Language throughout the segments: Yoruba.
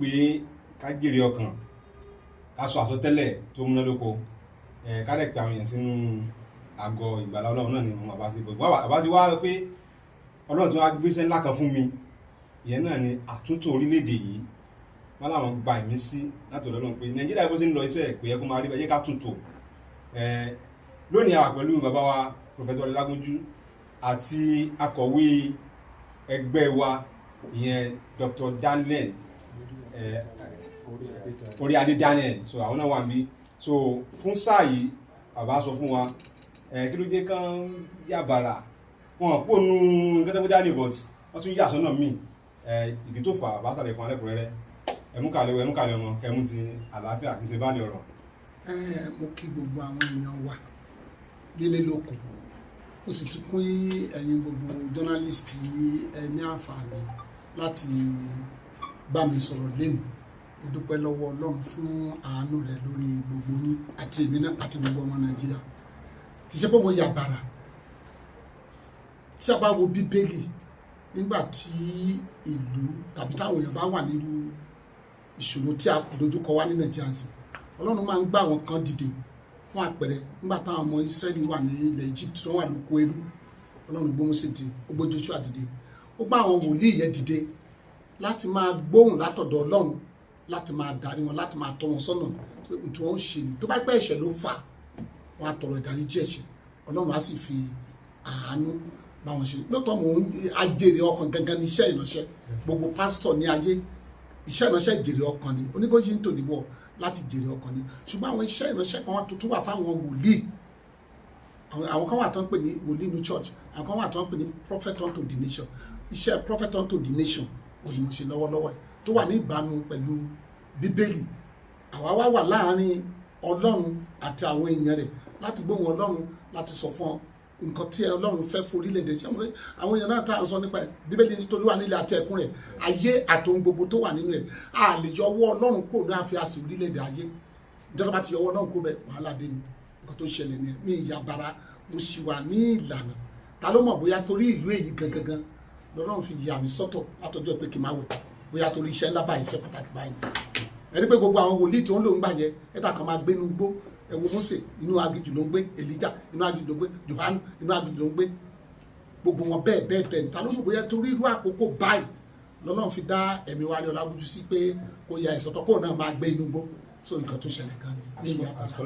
pé ká jèrè ọkàn ká sọ àsọtẹ́lẹ̀ tó múnádóko ká dẹ̀ pé àwọn èèyàn sínú àgọ́ ìgbàlá ọlọ́run náà ni mo máa bá sí gbogbo àbá ti wá pé ọlọ́run tí wọ́n á gbéṣẹ́ ńlá kan fún mi ìyẹn náà ni àtúntò orílẹ̀-èdè yìí wọ́n láwọn gba ẹ̀mí sí láti ọ̀dọ̀ ọlọ́run pé nàìjíríà bó ṣe ń lọ iṣẹ́ pé yẹ kó máa rí bẹ́ẹ̀ ká túntò lónìí àwà pẹ̀lú bàbá wa Professor Olagunju àti akọ̀wé ẹgbẹ́ wa ìyẹn Dr. Daniel orí adé Daniel so àwọn náà wà níbí so fún sáà yìí bàbá sọ fún wa kí ló jẹ́ kán yàbàrà wọn kò nu nǹkan tó dání but wọ́n tún yà sọ́nà míì ìdí tó fà bàbá sàlẹ̀ fún alẹ́kùnrẹ́rẹ́ ẹ̀múkàlẹ̀ ọmọ kẹmú ti àlàáfíà àti ṣe bá ní ọ̀rọ̀. Mo kí gbogbo àwọn èèyàn wa lílé lóko ó sì tún kún ẹ̀yin gbogbo journalist ẹ ní àǹfààní láti bá mi sọ̀rọ̀ lẹ́nu mo dúpẹ́ lọ́wọ́ Ọlọ́run fún àánú rẹ̀ lórí gbogbo yín àti èmi náà àti gbogbo ọmọ Nàìjíríà kì í ṣe pé mo yà bàrà tí a bá wo Bíbélì nígbà tí ìlú tàbí táwọn èèyàn bá wà nírú ìṣòro tí a dojúkọ wá ní Nàìjíríà sí Ọlọ́run máa ń gbà wọn kan dìde fún àpẹẹrẹ nígbà táwọn ọmọ Ísírẹ́lì wà ní ilẹ̀ Egypt tó wà lóko ẹrú Ọlọ́run gbé Mósè dìde ó gbé Jóṣúà dìde ó gbà àwọn wòlíì yẹn dìde láti máa gbóhùn látọ̀dọ̀ Ọlọ́run láti máa darí wọn láti máa tọ́ wọn sọ́nà pé ohun tí wọ́n ń ṣe ni tó bá pẹ́ ẹ̀ṣẹ̀ ló fà wọn á tọrọ ìdáríjì ẹ̀ṣẹ̀ Ọlọ́run á sì fi àánú bá wọn ṣe lóòótọ́ mò ń ajèrè ọkàn gangan ní iṣẹ́ ìránṣẹ́ gbogbo pásítọ̀ ní ayé iṣẹ́ ìránṣẹ́ ìjèrè ọkàn ni oníbóyí ń tò níbọ̀ láti jèrè ọkàn ni ṣùgbọ́n àwọn iṣẹ́ ìránṣẹ́ kan tuntun wà fáwọn wòlíì àwọn kan wà tó ń pè ní wòlíì ní church àwọn kan wà tó ń pè ní prophet unto the nation iṣẹ́ prophet unto the nation òyìn mo ṣe lọ́wọ́lọ́wọ́ tó wà ní ìbámu pẹ̀lú Bíbélì àwa wá wà láàárín Ọlọ́run àti àwọn èèyàn rẹ̀ láti gbóhùn Ọlọ́run láti sọ fún ọ nǹkan tí Ọlọ́run fẹ́ forílẹ̀-èdè ṣe mọ́ àwọn èèyàn náà tá à ń sọ nípa ẹ̀ Bíbélì ní Tolúwa nílẹ̀ àti ẹ̀kún rẹ̀ ayé àtòun gbogbo tó wà nínú ẹ̀ a lè yọwọ́ Ọlọ́run kò ní àfi àsì orílẹ̀-èdè ayé ìjọba bá ti yọwọ́ Ọlọ́run kó bẹ wàhálà dé ni nǹkan tó ṣẹlẹ̀ ní ẹ̀ mi ìyá bara mo sì wà ní ìlànà ta ló mọ̀ bóyá torí ìlú èyí gangan lọ́lọ́run fi yà mí sọ́tọ̀ látọjọ́ pé kí n máa wẹ̀ bóyá torí iṣẹ́ ńlá báyìí iṣẹ́ pàtàkì báyìí ẹni pé gbogbo àwọn wòlíì tí wọ́n lò ń gbà yẹ ẹ̀dá kan máa gbé inú gbó ẹ wo Mósè inú aginjù ló ń gbé Èlíjà inú aginjù ló ń gbé Jòhánù inú aginjù ló ń gbé gbogbo wọn bẹ́ẹ̀ ta ló mọ̀ bóyá torí irú àkókò báyìí lọ́lọ́run fi dá ẹ̀mí wa ní Ọlágúnjú sí pé kó ya ìsọ̀tọ̀ kó náà máa gbé inú gbó so nǹkan tó ṣẹlẹ̀ gan ni àsìkò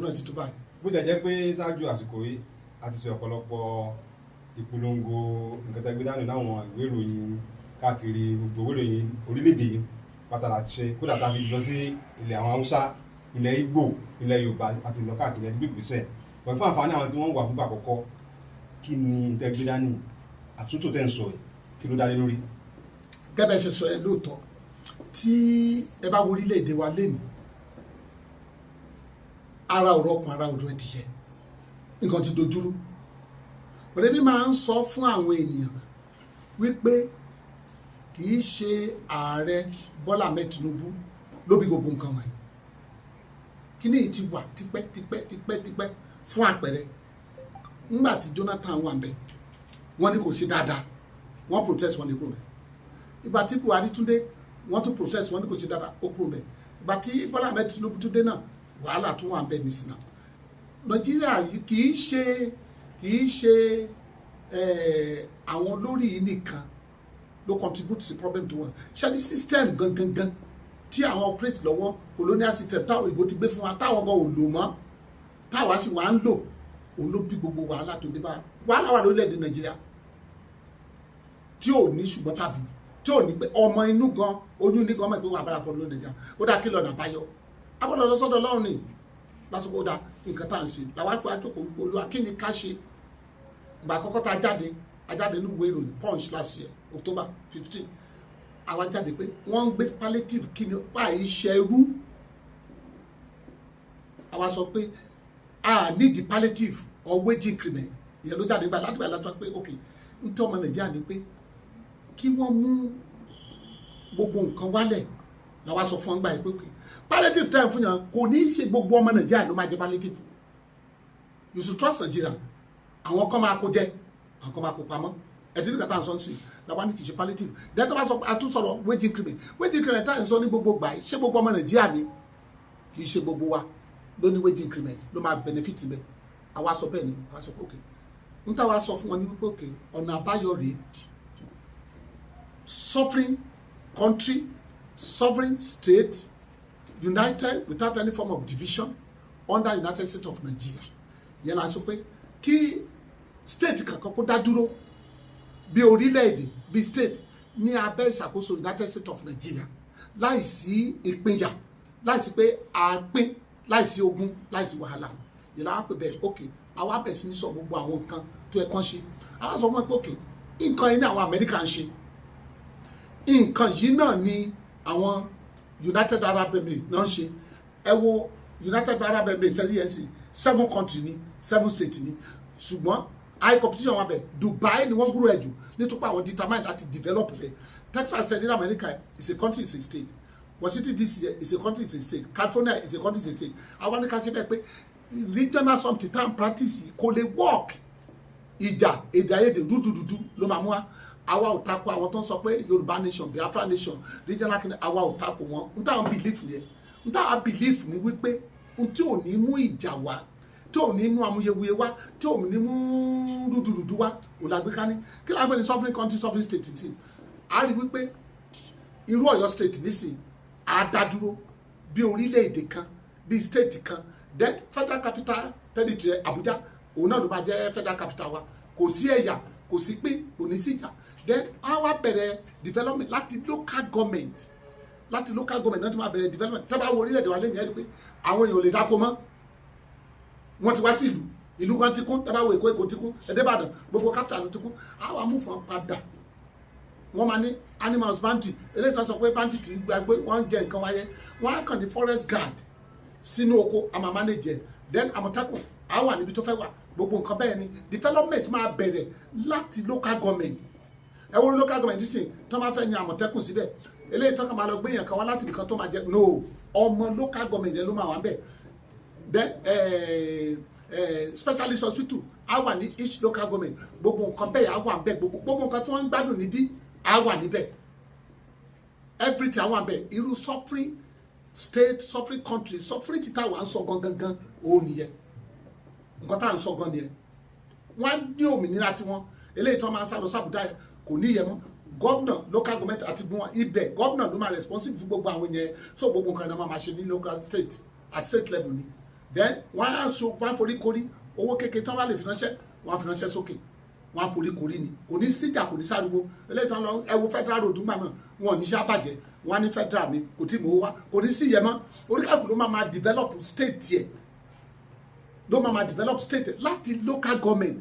náà ti tó báyìí. bó jẹ́ pé ṣáájú àsìkò yìí a ti ṣe ọ̀pọ̀lọpọ̀ ìpolongo nǹkan tẹ́gbẹ́ dání láwọn ìwé ìròyìn káàkiri gbogbo ìwé ìròyìn orílẹ̀-èdè yìí pátá láti ṣe kódà tá a fi lọ sí ilẹ̀ àwọn Haúsá ilẹ̀ Ìgbò ilẹ̀ Yorùbá àti ìlọ káàkiri ẹni gbígbèsè pẹ̀lú fún àǹfààní àwọn tí wọ́n wà fúngbà àkọ́kọ́ kí ni tẹ́gbẹ́ dání àtúntò tẹ́ ń sọ yìí kí ló dálé lórí. gẹ́gẹ́ ṣe sọ ẹ lóòótọ́ tí ẹ bá wo orílẹ̀-èdè wa lénìí ara ọ̀rọ̀ ọkùn ara ọ̀dọ̀ ẹ ti yẹ nǹkan ti dojúrú ọ̀rẹ́ mi máa ń sọ fún àwọn ènìyàn wípé kì í ṣe ààrẹ Bọ́lá Ahmed Tinubu ló bí gbogbo nǹkan wọ̀nyí kíní yìí ti wà tipẹ́ fún àpẹẹrẹ nígbà tí Jonathan wà ń bẹ wọ́n ní kò ṣe dáadáa wọ́n protest wọ́n ní kúrò bẹ̀ ìgbà tí Buhari tún dé wọ́n tún protest wọ́n ní kò ṣe dáadáa ó kúrò bẹ̀ ìgbà tí Bọ́lá Ahmed Tinubu tún dé náà wàhálà tún wà ń bẹ nísìnyí Nàìjíríà yìí kì í ṣe àwọn olórí yìí nìkan ló contribute sí problem tó wà ṣáàdì system gangan tí àwọn operate lọ́wọ́ colonial system táwọn òyìnbó ti gbé fún wa táwọn ọmọ ò lò mọ́ táwa sì wà ń lò òun ló bí gbogbo wàhálà tó dé bá wàhálà wà lórílẹ̀‐èdè Nàìjíríà tí ò ní ṣùgbọ́n tàbí tí ò ní pé ọmọ inú gan oyún ní gan mọ̀ pé wà bára pọ̀ lórílẹ̀ Nàìjíríà ó dá kí lọ́nà àbáyọ abọ́dọ̀ lọ sọ́dọ̀ Ọlọ́run ni lásìkò dá nǹkan tá à ń ṣe làwọn àpò àjọkò Olúwa kí ni ká ṣe ìgbà àkọ́kọ́ tá a jáde ní ìwé ìròyìn Punch last year October 15 àwa jáde pé wọ́n ń gbé palliative kí ni pa ìṣẹ́rú àwa sọ pé a nídìí palliative or wage increment ìyẹn ló jáde gbà látìgbà látọ́ pé ok n tí ọmọ Nàìjíríà ní pé kí wọ́n mú gbogbo nǹkan wálẹ̀ làwa sọ fún wọn gbà pé ok palliative time fún yàn kò ní í ṣe gbogbo ọmọ Nàìjíríà ló máa jẹ palliative you should trust Nigeria àwọn kan máa kó jẹ àwọn kan máa kó pamọ́ ẹtí ní kàtà ń sọ sí làwọn ní kì í ṣe palliative dẹ́tọ́ bá sọ àtúnṣọ̀rọ̀ wage increment tá à ń sọ ní gbogbo gbà ṣé gbogbo ọmọ Nàìjíríà ni kì í ṣe gbogbo wa ló ní wage increment ló máa benefit bẹ́ẹ̀ àwa sọ bẹ́ẹ̀ ni àwa sọ pé òkè ń táwa sọ fún wọn ní wípé òkè ọ̀nà àbáyọ rèé sovereign country sovereign state united without any form of division under United States of Nigeria yẹn la sọ pé kí state kankan kó dá dúró bí orílẹ̀-èdè bí state ní abẹ́ ìṣàkóso United States of Nigeria láìsí ìpínyà láìsí pé àpín láìsí ogun láìsí wàhálà yẹn la wá pè bẹ́ẹ̀ ok àwa bẹ̀ sí ní sọ gbogbo àwọn nǹkan tó yẹ kán ṣe àwa sọ fún wọn pé ok nǹkan yìí ní àwọn Amẹ́ríkà ń ṣe nǹkan yìí náà ni àwọn United Arab Emirates náà ń ṣe ẹ wo United Arab Emirates tẹ́lẹ̀ yẹn sí 7 country ní 7 state ní ṣùgbọ́n high competition wà bẹ̀ Dubai ni wọ́n gbúrò ẹ̀ jù nítorí àwọn determine láti develop rẹ̀ Texas tẹ̀lé ní America is a country is a state Washington DC is a country is a state California is a country is a state àwọn ní ká ṣe bẹ́ẹ̀ pé regional something time practice kò lè work ìjà èdè àìyedè dúdúdúdú ló máa mú wa àwa ò takò àwọn tó ń sọ pé Yorùbá nation Biafra nation regional kingdom àwa ò takò wọn n táwọn belief yẹn n táwọn belief ni wípé n tí ò ní mú ìjà wá tí ò ní mú amúyewuye wá tí ò ní mú dúdúdúdú wá òlàgbéká ní kí lágbé ní sovereign country sovereign state ti a rí wípé irú Ọ̀yọ́ state nísìn àdádúró bí orílẹ̀-èdè kan bí state kan then federal capital territory Abuja òun náà ló máa jẹ́ federal capital wa kò sí ẹ̀yà kò sí pín kò ní sí ìjà then wọ́n wá bẹ̀rẹ̀ development láti local government náà ti máa bẹ̀rẹ̀ development tẹ́ bá wo orílẹ̀-èdè wa lẹ́yìn ẹ́ rí pé àwọn èèyàn ò lè dáko mọ́ wọ́n ti wá sí ìlú kan ti kún tẹ́ bá wo Èkó ti kún Ẹ̀dẹ́bàdàn gbogbo capital ló ti kún àwọn amúfọ̀n padà wọ́n máa ní animals bounty eléyìí tó sọ pé bounty ti gbàgbé wọ́n ń jẹ nǹkan wáyé wọ́n á kàn ní forest guard sínú oko àmà manage then Àmọ̀tẹ́kùn á wà níbi tó fẹ́ wà gbogbo nǹkan bẹ́ẹ̀ ni development máa bẹ̀rẹ̀ láti local government ẹ wo local government ṣe tó máa fẹ́ yan Àmọ̀tẹ́kùn síbẹ̀ eléyìí tó kàn máa lọ gbé yàn kan wá láti ibìkan tó máa jẹ no ọmọ local government yẹn ló máa wà bẹ́ẹ̀ then specialist hospital á wà ní each local government gbogbo nǹkan bẹ́ẹ̀ á wà bẹ́ẹ̀ gbogbo nǹkan tí wọ́n ń gbádùn níbí á wà níbẹ̀ everything á wà bẹ́ẹ̀ irú suffering state suffering country suffering ti táwọn à ń sọ gangan òun nìyẹn nǹkan tá à ń sọ gan nìyẹn wọ́n ní òmìnira tiwọn eléyìí tí wọ́n máa ń sá lọ sábùdá yẹn kò ní ìyẹn mọ́ governor local government àti gbọ́n ibẹ̀ governor ló máa responsible fún gbogbo àwọn yẹn so gbogbo nǹkan náà máa ṣe ní local state at state level ni then wọ́n á so wọ́n á forí korí owó kékeré tí wọ́n bá lè fi ránṣẹ́ wọ́n á fi ránṣẹ́ sókè wọ́n á forí korí ni kò ní síjà kò ní sáriwo eléyìí tí wọ́n lọ ẹ wo federal road gbà náà wọn ò ní ṣe àbàjẹ́ wọ́n á ní federal ni kò tí mò ń wá kò ní sí yẹn mọ́ oríkàkùn ló máa develop state yẹ ló máa develop state láti local government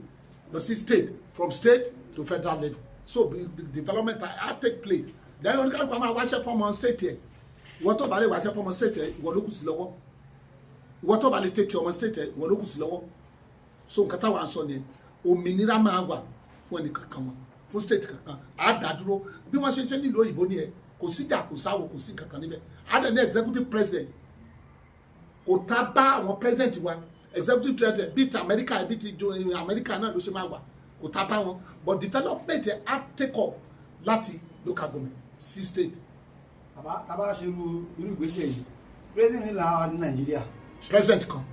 lọ sí state from state to federal level so the development á take place then oníkàlùkù á máa wáṣẹ́ fọ́mọ state yẹ ìwọ tó bá lè wáṣẹ́ fọ́mọ state yẹ ìwọ ló kù sí lọ́wọ́ ìwọ tó bá lè take ọmọ state yẹ ìwọ ló kù sí lọ́wọ́ so nǹkan táwọn à ń sọ ni òmìnira máa wà fún ẹnì kankan wọn fún state kankan á dá dúró bí wọ́n ṣe nílùú òyìnbó ni ẹ kò síjà kò sáwọ kò sí kankan níbẹ̀ á dẹ̀ ní executive president kò tá bá àwọn president wa executive president bíi ti America bíi ti America náà ló ṣe máa wà kò tá bá wọn but development ẹ á take off láti local government sí state. tàbá ṣe irú ìgbésẹ̀ yìí president ní làwọn ní Nàìjíríà. president kan.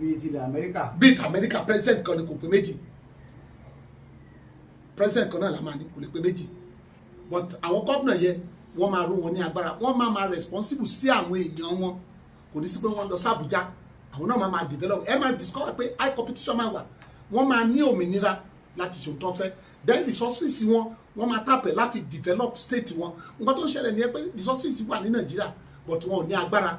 bíi ti ilẹ̀ America. bíi ti America president kan ni kò pé méjì president kan náà la máa ní kò lè pé méjì but àwọn gómìnà yẹn wọ́n máa ró wọn ní agbára wọ́n máa responsible sí àwọn èèyàn wọn kò ní sí pé wọ́n lọ sí Àbújá àwọn náà máa develop ẹ máa discover pé high competition máa wà wọ́n máa ní òmìnira láti ṣe òótọ́ fẹ́ then resources wọ́n máa tàpẹ̀ láti develop state wọn nǹkan tó ń ṣẹlẹ̀ ní ẹ pé resources wà ní Nàìjíríà but wọn ò ní agbára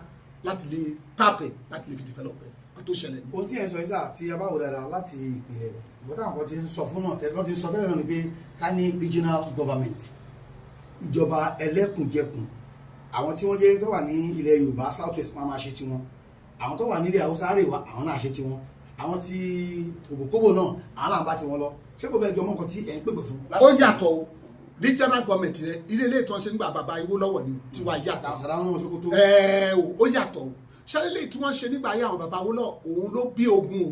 láti lè tàpẹ̀ láti lè fi develop ẹ nǹkan tó ṣẹlẹ̀ ní. ohun tí ẹ sọ yìí sá tí a bá wò dáadáa láti ìpìlẹ̀ ìgbọ́n táwọn kan ti ń sọ fún náà tẹ́lẹ̀ ti sọ tẹ́lẹ̀ náà ni pé ká ní regional government ìjọba ẹlẹ́kùnjẹkùn àwọn tí wọ́n jẹ́ tó wà ní ilẹ̀ Yorùbá south west máa ṣe tiwọn àwọn tó wà nílẹ̀ Haúsá àríwá àwọn náà ṣe tiwọn àwọn tí kòbòkòbò náà àwọn náà bá tiwọn lọ ṣé kò fẹ́ jọmọ́ nǹkan tí ẹ̀ ń pèpè fún. ó yàtọ̀ o regional government rẹ ilé ìtàn ṣe ń gbà bàbá ìwó lọ́wọ́ ni tiwa yàtọ̀ ó yàtọ̀ o ṣé ilé tí wọ́n ṣe nígbà ayé àwọn bàbá ìwó lọ òun ló bí ogun o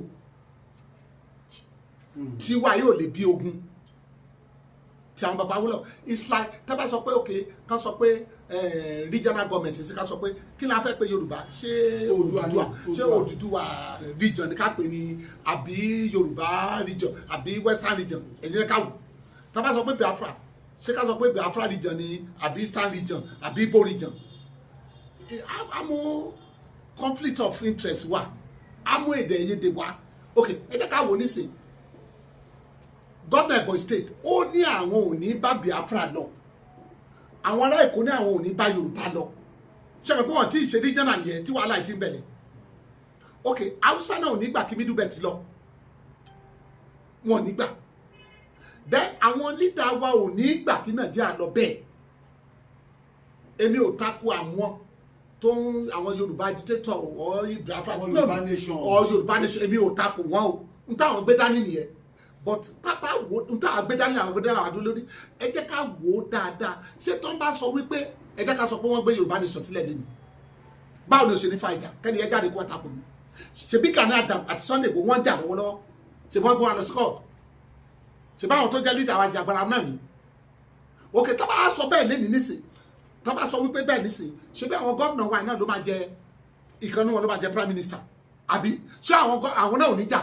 tiwa yóò lè bí ogun ti àwọn bàbá Awólọ́wọ̀ it's like tá bá sọ pé okay ká sọ pé regional government ti ká sọ pé kí la fẹ́ pé Yorùbá ṣé Odùduwà region ni ká pè ní àbí Yorùbá region àbí Western region ẹ̀yìn ká wò tá bá sọ pé Biafra ṣé ká sọ pé Biafra region ni àbí Eastern region àbí Igbo region àmọ́ conflict of interest wà àmọ́ èdè èyédè wà okay ẹ jẹ́ ká wò nísìn gómìnà Ebonyi state ó ní àwọn ò ní bá Biafra lọ àwọn ará Èkó ní àwọn ò ní bá Yorùbá lọ ṣe pé wọ́n ti ṣe regional yẹn tí wàhálà ti ń bẹ̀rẹ̀ okay Hausa náà ò ní gbà kí Middle Belt lọ wọn ò ní gbà then àwọn leader wa ò ní gbà kí Nàìjíríà lọ bẹ́ẹ̀ èmi ò takò àwọn tó ń àwọn Yorùbá agitator or Biafra Yorùbá nation èmi ò takò wọn o n táwọn gbé dání nìyẹn but tábà wo n táwọn gbé dání àwọn àdúró lórí ẹ jẹ́ ká wò ó dáadáa ṣé tó ń bá sọ wípé ẹ jẹ́ ká sọ pé wọ́n gbé Yorùbá nation sílẹ̀ lẹ́nu báwo ni o ṣe ní fàìjà kẹ́ni ẹ jáde kó wá takò mi ṣebí Gani Adams àti Sunday Igboho wọ́n jà lọ́wọ́lọ́wọ́ ṣe wọ́n gbé wọn lọ sí court ṣe báwọn tó jẹ́ leader wa jẹ agbára náà ni òkè tábà sọ bẹ́ẹ̀ lẹ́ni nísìn tábà sọ wípé bẹ́ẹ̀ nísìn ṣe bí àwọn gómìnà wa náà ló máa jẹ ìkànnì wọn ló máa jẹ prime minister àbí ṣé àwọn náà ò ní jà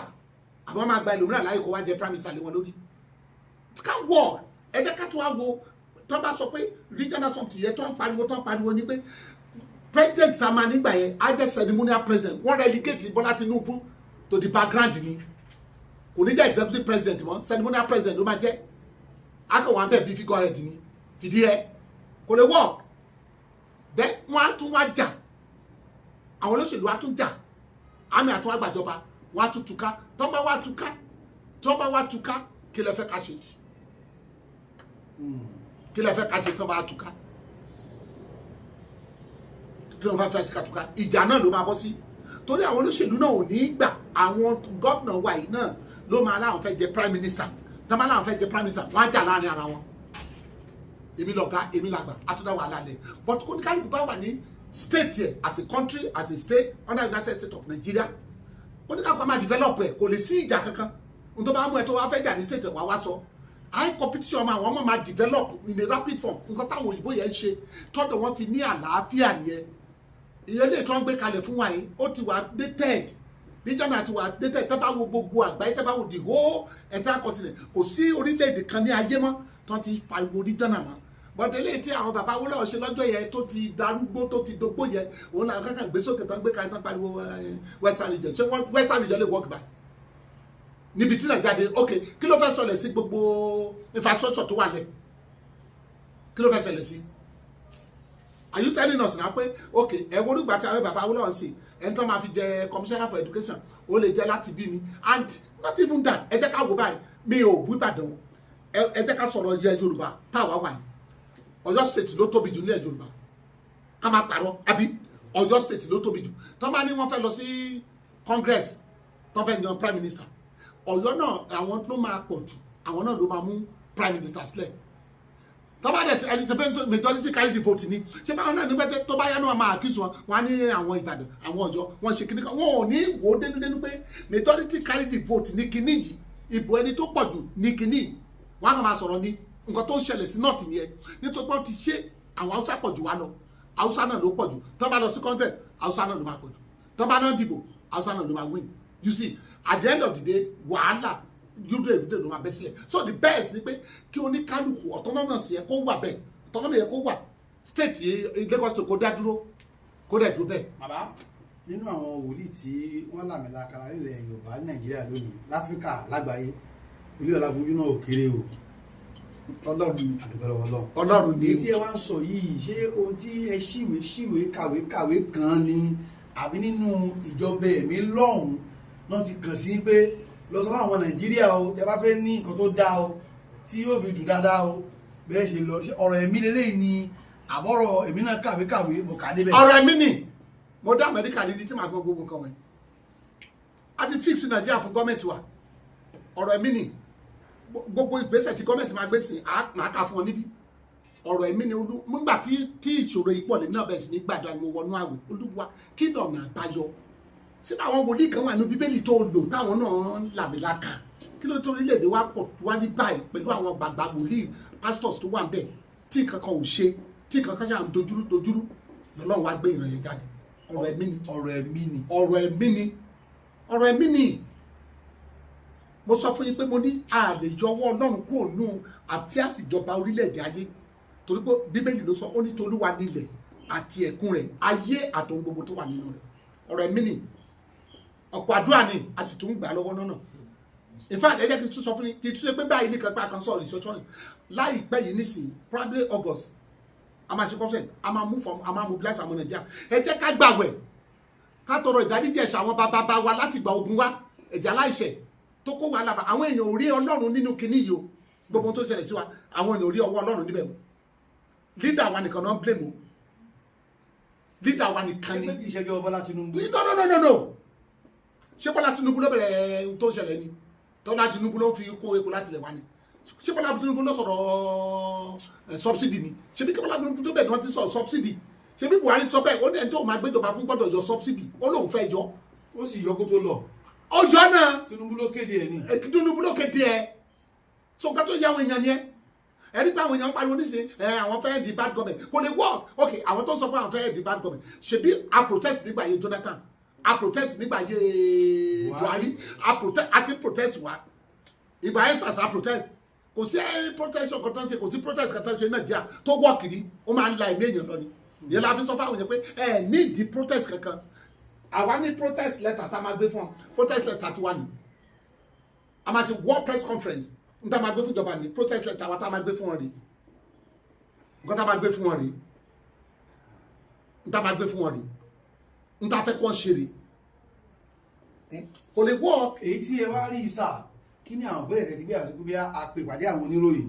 àwọn máa gba ẹlòmíràn láyé kó wá jẹ prime minister lé wọn lórí it can work ẹ jẹ́ ká tó wá wo tó bá sọ pé regional something yẹn tó ń pariwo ní pé president tá a máa nígbà yẹn á jẹ́ ceremonial president wọ́n relegate Bọ́lá Tinubu to the background ni kò ní jẹ́ executive president mọ́ ceremonial president ló máa jẹ́ akọ̀wọ́n abẹ́ bí figure head ni fìdí ẹ kò lè work then wọ́n á tún wá jà àwọn olóṣèlú á tún jà àmì àtún àgbàjọba wọ́n á tún túká tó bá wá túká kí lẹ fẹ́ ká ṣe tó bá túká túká ìjà náà ló máa bọ́ sí torí àwọn olóṣèlú náà ò ní gbà àwọn gómìnà wa yìí náà ló máa láwọn fẹ́ jẹ prime minister tó máa láwọn fẹ́ jẹ prime minister wọ́n á jà láàrin ara wọn èmi lọ̀gá èmi làgbà àtúndà wà lálẹ́ but oníkálùkù bá wà ní state yẹ as a country as a state under United States of Nigeria oníkálùkù máa develop ẹ̀ kò lè sí ìjà kankan ohun tó bá mú ẹ tó wá fẹ́ jà ní state wà wá sọ high competition ọmọ àwọn ọmọ máa develop in a rapid form nǹkan táwọn òyìnbó yẹn ń ṣe tọ́dọ̀ wọn fi ní àlàáfíà nìyẹn ìyẹn lè tó ń gbé kalẹ̀ fún wa yìí ó ti wà dated regional ti wà dated tẹ́ bá wo gbogbo àgbáyé tẹ́ bá wo the whole entire continent kò sí orílẹ̀-èdè kan ní ayé mọ́ tó ti pariwo regional mọ́ bọ́dé eléyìí tí àwọn bàbá Awólọ́wọ̀ ṣe lọ́jọ́ yẹn tó ti darúgbó tó ti dógbó yẹn òun làwọn kankan gbé sókè tán gbé kalẹ̀ tán pariwo Western region ṣé Western region lè work by níbi tí nàìjíríà dé ok kí ló fẹ́ ṣẹlẹ̀ sí gbogbo infrastructure tó wà lẹ̀ kí ló fẹ́ ṣẹlẹ̀ sí are you telling us now pé ok ẹ̀wọ́n nígbà tí àwọn bàbá Awólọ́wọ̀ ń sè ẹni tó máa fi jẹ commissioner for education ó lè jẹ láti bí ni and not even that ẹ jẹ́ ká wò báyìí mi ò bú Ìbàdàn ẹ jẹ́ ká sọ̀rọ̀ yẹ Yorùbá táwa wà yìí Ọ̀yọ́ state ló tóbi jù nílẹ̀ Yorùbá ká máa pàrọ̀ àbí Ọ̀yọ́ state ló tóbi jù tó bá ní wọ́n fẹ́ lọ sí congress tó fẹ́ yan prime minister Ọ̀yọ́ náà àwọn ló máa pọ̀ jù àwọn náà ló máa mú prime minister sílẹ̀ tó bá dẹ̀ ẹni tó bẹ́ẹ̀ majority carry the vote ni ṣé báwọn náà nígbà tó bá yá náà máa accuse wọn wọn á ní àwọn Ìbàdàn àwọn Ọ̀yọ́ wọn ṣe kíní kan wọn ò ní wò ó dénúdénú pé majority carry the vote ní kíní yìí ìbò ẹni tó pọ̀ jù ní kíní yìí wọn á kàn máa sọ̀rọ̀ ní nǹkan tó ń ṣẹlẹ̀ sí north nìyẹn nítorí pé wọ́n ti ṣe àwọn Haúsá pọ̀ jù wá lọ Haúsá náà ló pọ̀ jù tó bá lọ sí congress Haúsá náà ló máa pọ̀ jù tó bá náà dìbò Haúsá náà ló máa win you see at the end of the day wàhálà yúdó èdè ló máa bẹ́ sílẹ̀ so the best ni pé kí oníkálukú autonomous yẹ kó wà bẹ́ẹ̀ autonomy yẹ kó wà state Lagos tó kó dá dúró kó dẹ̀ dúró bẹ́ẹ̀. bàbá nínú àwọn wòlíì tí wọ́n làmìlaka nílẹ̀ Yorùbá Nàìjíríà lónìí láfíríkà lágbàáyé ilé Ọlágunjú náà ò kéré o Ọlọ́run ni Ọlọ́run ni èyí tí ẹ wá ń sọ yìí ṣé ohun tí ẹ ṣìwé kàwé kan ni àbí nínú ìjọba ẹ̀mí lọ́hùn náà ti kàn sí pé lọ sọ fún àwọn Nàìjíríà o tẹ bá fẹ́ ní nǹkan tó dáa o tí yóò fi dùn dáadáa o bẹ́ẹ̀ ṣe lọ ọ̀rọ̀ ẹ̀mí lélẹ́yìn ni àbọ̀rọ̀ ẹ̀mí náà kàwé mo kà á débẹ̀. ọ̀rọ̀ ẹ̀mí ni mo dá Amẹ́ríkà nídìí tí màá gbọ́ gbogbo nǹkan wọ̀nyí a ti fix Nàìjíríà fún gọ́ọ̀mẹ̀ntì wa ọ̀rọ̀ ẹ̀mí ni gbogbo ìgbésẹ̀ tí gọ́ọ̀mẹ̀ntì máa gbé sí máa kà fún ọ níbí ọ̀rọ̀ ẹ̀mí ni nígbà tí ìṣòro yìí pọ̀ lè náà bẹ̀rẹ̀ sí ní gbàdúrà ni mo wọnú àwẹ̀ Olúwa kí ni ọ̀nà àbáyọ sínú àwọn wòlíì kan wà ní Bíbélì tó lò táwọn náà ń làmìlaka kí ló tó orílẹ̀-èdè wa pọ̀ wá ní báyìí pẹ̀lú àwọn gbàgbà wòlíì pastors tó wà ń bẹ̀ tí kankan ò ṣe tí kankan ṣe à ń dojúrú lọ́lọ́run wá gbé ìran yẹn jáde ọ̀rọ̀ ẹ̀mí ni mo sọ fún yín pé mo ní a lè yọwọ́ ọlọ́run kúrò nù àfíàsì ìjọba orílẹ̀-èdè ayé torí pé bíbélì ló sọ ó ní tolúwa nílẹ̀ àti ẹ̀kún rẹ̀ ayé àtòun gbogbo tó wà nínú rẹ̀ ọ̀rọ̀ ẹ̀mí ni ọ̀pọ̀ àdúrà ni a sì tún gbà lọ́wọ́ náà in fact ẹ jẹ́ kí n tún sọ fún yín kí n tún ṣe pé báyìí nìkan pé a kan sọ restructuring láìpẹ́ yìí nísìnyí probably August a máa ṣe conference a máa mobilize àwọn Nàìjíríà ẹ jẹ́ ká gbàwẹ̀ ká tọrọ ìdáríjì ẹ̀ṣẹ̀ àwọn bàbá wa láti gba ogun wa ẹ̀jẹ̀ aláìṣẹ̀ tó kó wa lába àwọn èèyàn ò rí Ọlọ́run nínú kinní yìí o gbogbo tó ṣẹlẹ̀ sí wa àwọn èèyàn ò rí ọwọ́ Ọlọ́run níbẹ̀ o leader wa nìkan náà ń blame o leader wa nìkan ni. ṣé pé kì í ṣẹjọ́ Bọ́lá Tinubu. no ṣé Bọ́lá Tinubu ló bẹ̀rẹ̀ tó ṣẹlẹ̀ ni Bọ́lá Tinubu ló fi kó epo láti lẹ̀ wá ni ṣé Bọ́lá Tinubu ló sọ̀rọ̀ subsidy ni ṣé bí Bọ́lá Tinubu tó bẹ̀ ni wọ́n ti sọ̀rọ̀ subsidy ṣé bí Buhari sọ bẹ́ẹ̀ ó ní ẹni tó máa gbéjọba fún gbọ́dọ̀ yọ subsidy ó lóun fẹ́ yọ. ó sì yọ kó tó lọ. ó yọ náà. Tinubu ló kéde ẹ ní. Tinubu ló kéde ẹ so nǹkan tó yẹ àwọn èèyàn ni ẹ ẹni pé àwọn èèyàn ń pariwo nísìnyí àwọn fẹ́ di bad government kò lè work ok àwọn tó ń sọ pé àwọn fẹ́ di bad government ṣebí a protest nígbà yẹ Jonathan a protest nígbà yẹ Buhari a ti protest wa ìgbà yẹn sàṣà protest kò sí protection kan tó ń ṣe kò sí protest kan tó ń ṣe Nàìjíríà tó wọ̀ kiri ó máa ń la ẹ̀mí èèyàn lọ ni yẹn la fi sọ fáwọn èèyàn pé ẹ ní ìdí protest kankan àwa ní protest letter tá a máa gbé fún ọ protest letter tiwa ni a máa ṣe world press conference n tá a máa gbé fún ìjọba ni protest letter wa tá a máa gbé fún wọn rí nǹkan tá a máa gbé fún wọn rí n tá a máa gbé fún wọn rí n tá a fẹ́ kọ́ ṣe rí kò lè wọ́. èyí tí ẹ wá rí sá kí ni àwọn bẹ́ẹ̀ rẹ ti gbé àsìkò bí a pè pàdé àwọn oníròyìn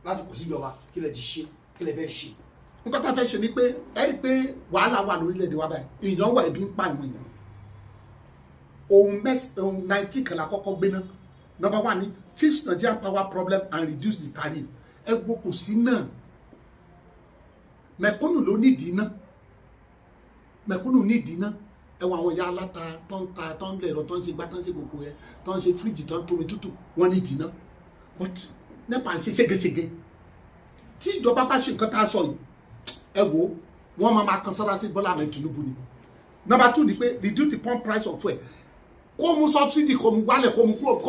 láti kọ̀ síjọba kí lẹ ti ṣe kí lẹ fẹ́ ṣe. nǹkan tá a fẹ́ ṣe ni pé ẹ rí i pé wàhálà wà lórílẹ̀‐èdè wa báyìí ìyàn wà ibi ń pa ìwọ̀n èèyàn ohun 19 kan la kọ́kọ́ gbé ná number 1 ni fix Nigerian power problem and reduce the tariff ẹ gbọ́ kò sí náà mẹ̀kúnnù ló nídìí náà mẹ̀kúnnù nídìí náà ẹ wọ àwọn ìyá aláta tó ń ta tó ń lẹ̀rọ tó ń ṣe gbá tó ń ṣe gbogbo ẹ tó ń ṣe fíríjì tó ń tómi tútù wọ́n nídìí náà but nípa ń ṣe ségesège tí ìjọba bá ṣe nǹkan tá a sọ yìí ẹ wo wọ́n máa kan sára sí Bọ́lá Ahmed Tinubu ni number 2 ni pé reduce the pump price of fuel kó mú subsidy kó mú wálẹ̀ kó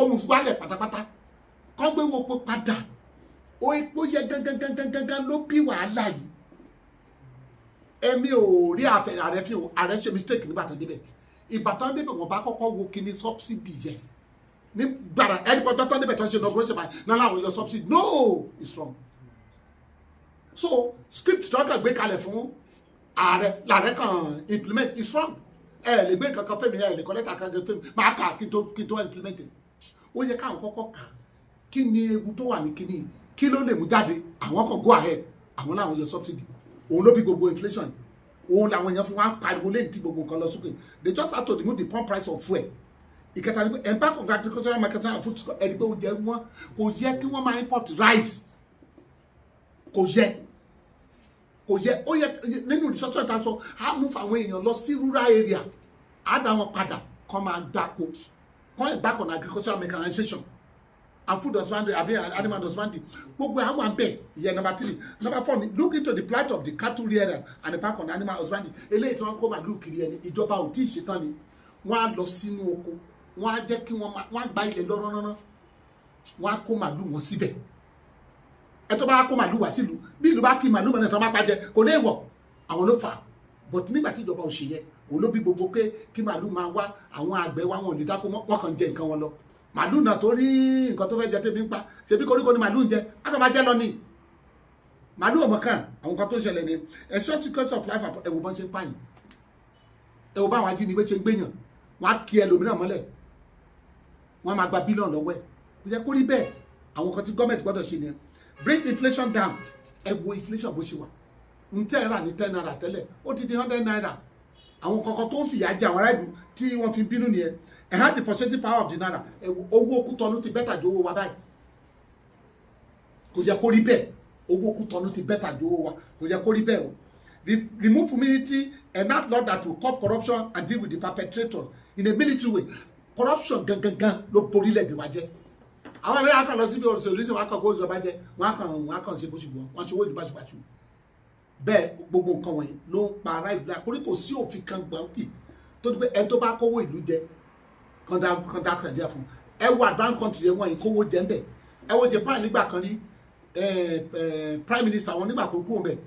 mú wálẹ̀ pátápátá kó gbé wo pé padà ó epo yẹ gangan ló bí wàhálà yìí èmi ò rí ààrẹ fi ààrẹ ṣe mistake nígbà tó débẹ̀ ìgbà tó débẹ̀ wọ́n bá kọ́kọ́ wo kíní subsidy yẹ ní gbàrà ẹni pọ́jọ́ tó débẹ̀ tó ṣe inauguration báyìí náà láwọn yọ subsidy no it's wrong so script tó kàn gbé kalẹ̀ fún ààrẹ làárẹ̀ kan implement it's wrong ẹ lè gbé kankan fẹ́mi ẹ lè kọ́ lẹ́tà kankan fẹ́mi máa kà kí n tó implement ó yẹ káwọn kọ́kọ́ kà kí ni ewu tó wà ní kíní kí ló lè mú jáde àwọn kan go ahead àwọn làwọn yọ subsidy òun ló bí gbogbo inflation yìí òun làwọn èèyàn fún wa ń pariwo lẹ́yìn tí gbogbo nǹkan lọ sókè they just have to remove the pump price of fuel ìkẹta ni pé embark on agricultural market and food ẹni pé oúnjẹ wọn kò yẹ kí wọ́n máa import rice kò yẹ ó yẹ nínú restructuring tá a sọ á mú àwọn èèyàn lọ sí rural area á dá wọn padà kọ́ máa dáko kọ́ embark on agricultural mechanization and food husbandry àbí animal husbandry gbogbo àwọn àbẹ̀ ìyẹn number 3 number 4 ni look into the plight of the cattle rearer and embark on animal husbandry eléyìí tí wọ́n kó màlúù kiri ẹni ìjọba ò tí ì ṣetán ni wọ́n á lọ sínú oko wọ́n á jẹ́ kí wọ́n á gba ilẹ̀ lọ́rọ́rọ́rọ́ wọ́n á kó màlúù wọn síbẹ̀ ẹ tó bá kó màlúù wá sílùú bí ìlú bá kí màlúù mọ́ni tó bá pàjẹ́ kò lè wọ̀ àwọn ló fà but nígbà tí ìjọba ò ṣe yẹ òun ló bí gbogbo pé kí màlúù máa wá àwọn àgbẹ̀ wa wọn ò lè dáko mọ́ wọ́n kàn jẹ nǹkan wọn lọ màlúù náà tó ní nǹkan tó fẹ́ jẹ tẹ́bí ń pa ṣebí koríko ni màlúù ń jẹ á kàn máa jẹ́ lọ ní màlúù ọmọ kan àwọn kan tó ṣẹlẹ̀ ni ẹ̀ṣọ́ security of life ẹ̀wò bọ́n ṣe ń pààyàn ẹ̀wò bá àwọn ajínigbé ṣe ń gbéyàn wọ́n á kí ẹlòmíràn mọ́lẹ̀ wọ́n á máa gba bílíọ̀nù lọ́wọ́ ẹ̀ kò yẹ kó rí bẹ́ẹ̀ àwọn kan tí gọ́ọ̀mẹ̀ntì gbọ́dọ̀ ṣe nìyẹn bring inflation down ẹ wo inflation bó ṣe wà n tẹ́ ẹ rà ní 10 naira tẹ́lẹ̀ ó ti di 100 naira àwọn kankan tó ń fìyà jẹ àwọn aráàlú tí wọ́n fi bínú nìyẹn ẹ had the purchasing power of the naira ẹ wo owó Kútọ́nù ti bẹ́tà ju owó wa báyìí kò yẹ kó rí bẹ́ẹ̀ owó Kútọ́nù ti bẹ́tà ju owó wa kò yẹ kó rí bẹ́ẹ̀ o remove immunity and not law that will curb corruption and deal with the perpetrator in a military way corruption gangan ló borílẹ̀-èdè wa jẹ́ àwọn mìíràn kan lọ síbi òṣèlú sí wọn kàn kó ìjọba jẹ wọn kàn ṣe bó ṣùgbọ́n wọn ṣe owó ìlú báṣubàṣu bẹ́ẹ̀ gbogbo nǹkan wọ̀nyí ló ń pa ará ìlú àkórí kò sí òfin kan gbòógì tó ti pé ẹni tó bá kówó ìlú jẹ kọ́ńdà kàdíà fún ẹ wo advanced country yẹn wọ̀nyí kówó jẹ ń bẹ̀ ẹ wo Japan nígbà kan rí prime minister wọn nígbà kókó ń bẹ̀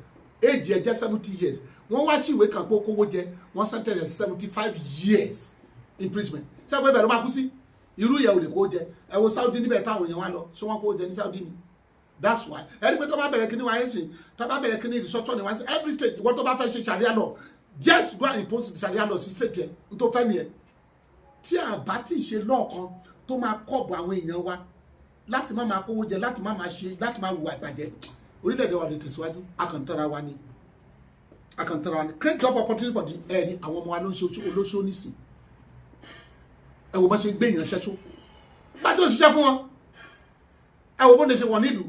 éèjì ẹ jẹ́ 70 years wọ́n wá sí ìwé kan pé kówó jẹ wọ́n sentence 75 years imprisonment ṣé ẹgbẹ́ bẹ̀rẹ̀ ló máa kú sí irú yẹn ò lè kó jẹ ẹ wo Saudi níbẹ̀ táwọn èèyàn wá lọ ṣé wọ́n kó jẹ ní Saudi ni that's why ẹni pé tó bá bẹ̀rẹ̀ kíní wáyé sí tó bá bẹ̀rẹ̀ kíní restructuring wáyé sí every state ìwọ́n tó bá fẹ́ ṣe sharia law just go and impose sharia law sí state yẹn n tó fẹ́ nìyẹn tí a bá ti ṣe lọ́ọ̀kan tó máa kọ́ọ̀bù àwọn èèyàn wa láti má máa kówó jẹ láti má máa ṣe láti má hùwà ìbàjẹ́ orílẹ̀-èdè wa lè tẹ̀síwájú akàntara wa ni create job opportunity for the ẹni àwọn ọmọ wa ló ń ṣe olóṣó nísìn ẹ wo bá ṣe gbé èèyàn ṣẹ́ṣó bá tó ṣiṣẹ́ fún wọn ẹ wo bó lè ṣe wọ̀n nílùú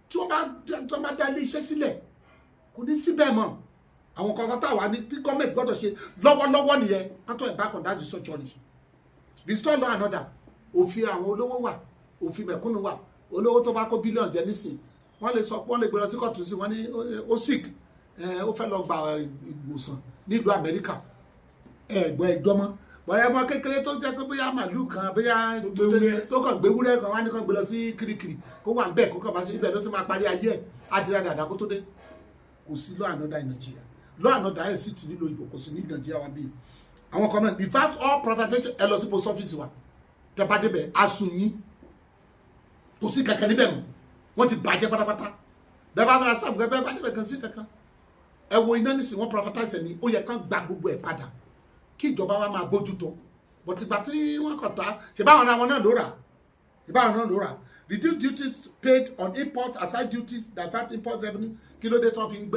tí wọ́n bá dá ilé iṣẹ́ sílẹ̀ kò ní síbẹ̀ mọ́ àwọn kankan táwa ní tí gọ́ọ̀mẹ̀ntì gbọ́dọ̀ ṣe lọ́wọ́lọ́wọ́ nìyẹn kátó ẹ̀bá kan dájú sọ́jọ́ ni restore law and order òfin àwọn olówó wà òfin mẹ̀kúnnù wà olówó tó bá kó bílíọ̀nù jẹ nísìn wọ́n lè sọ wọ́n lè gbé lọ sí kóòtù sí wọ́n ní ó sick ó fẹ́ lọ gba ìwòsàn nílùú Amẹ́ríkà ẹ̀gbọ́n ẹ̀gbọ́n bọ̀yá ọmọ kékeré tó jẹ́ pé bóyá màlúù kan bóyá tó kàn gbé wúrẹ́ kan wá ní kan gbé lọ sí kirikiri kó wà ń bẹ̀ kó kàn bá sí ibẹ̀ ló ti máa parí ayé ẹ̀ àdìrà dàdà kó tó dé kò sí law and order in Nigeria law and order ẹ̀ sì ti nílò ìbò kò sí ní Nigeria wa bíi àwọn kan náà in fact all privatization ẹ lọ sí post office wa tẹ bá débẹ̀ asun yín kò sí kankan níbẹ̀ mọ́ wọ́n ti bàjẹ́ pátápátá bẹ́ẹ̀ bá fara staff bẹ́ẹ̀ bá débẹ̀ kan sí kankan ẹ wo iná nísìnyí wọ́n privatize ni ó yẹ kán gba gbogbo ẹ̀ padà kí ìjọba wa máa bójútó but ìgbà tí wọ́n kàn tá ṣe báwọn náà ló rà reduce duties paid on import aside duties divert import revenue kí ló dé tó fi ń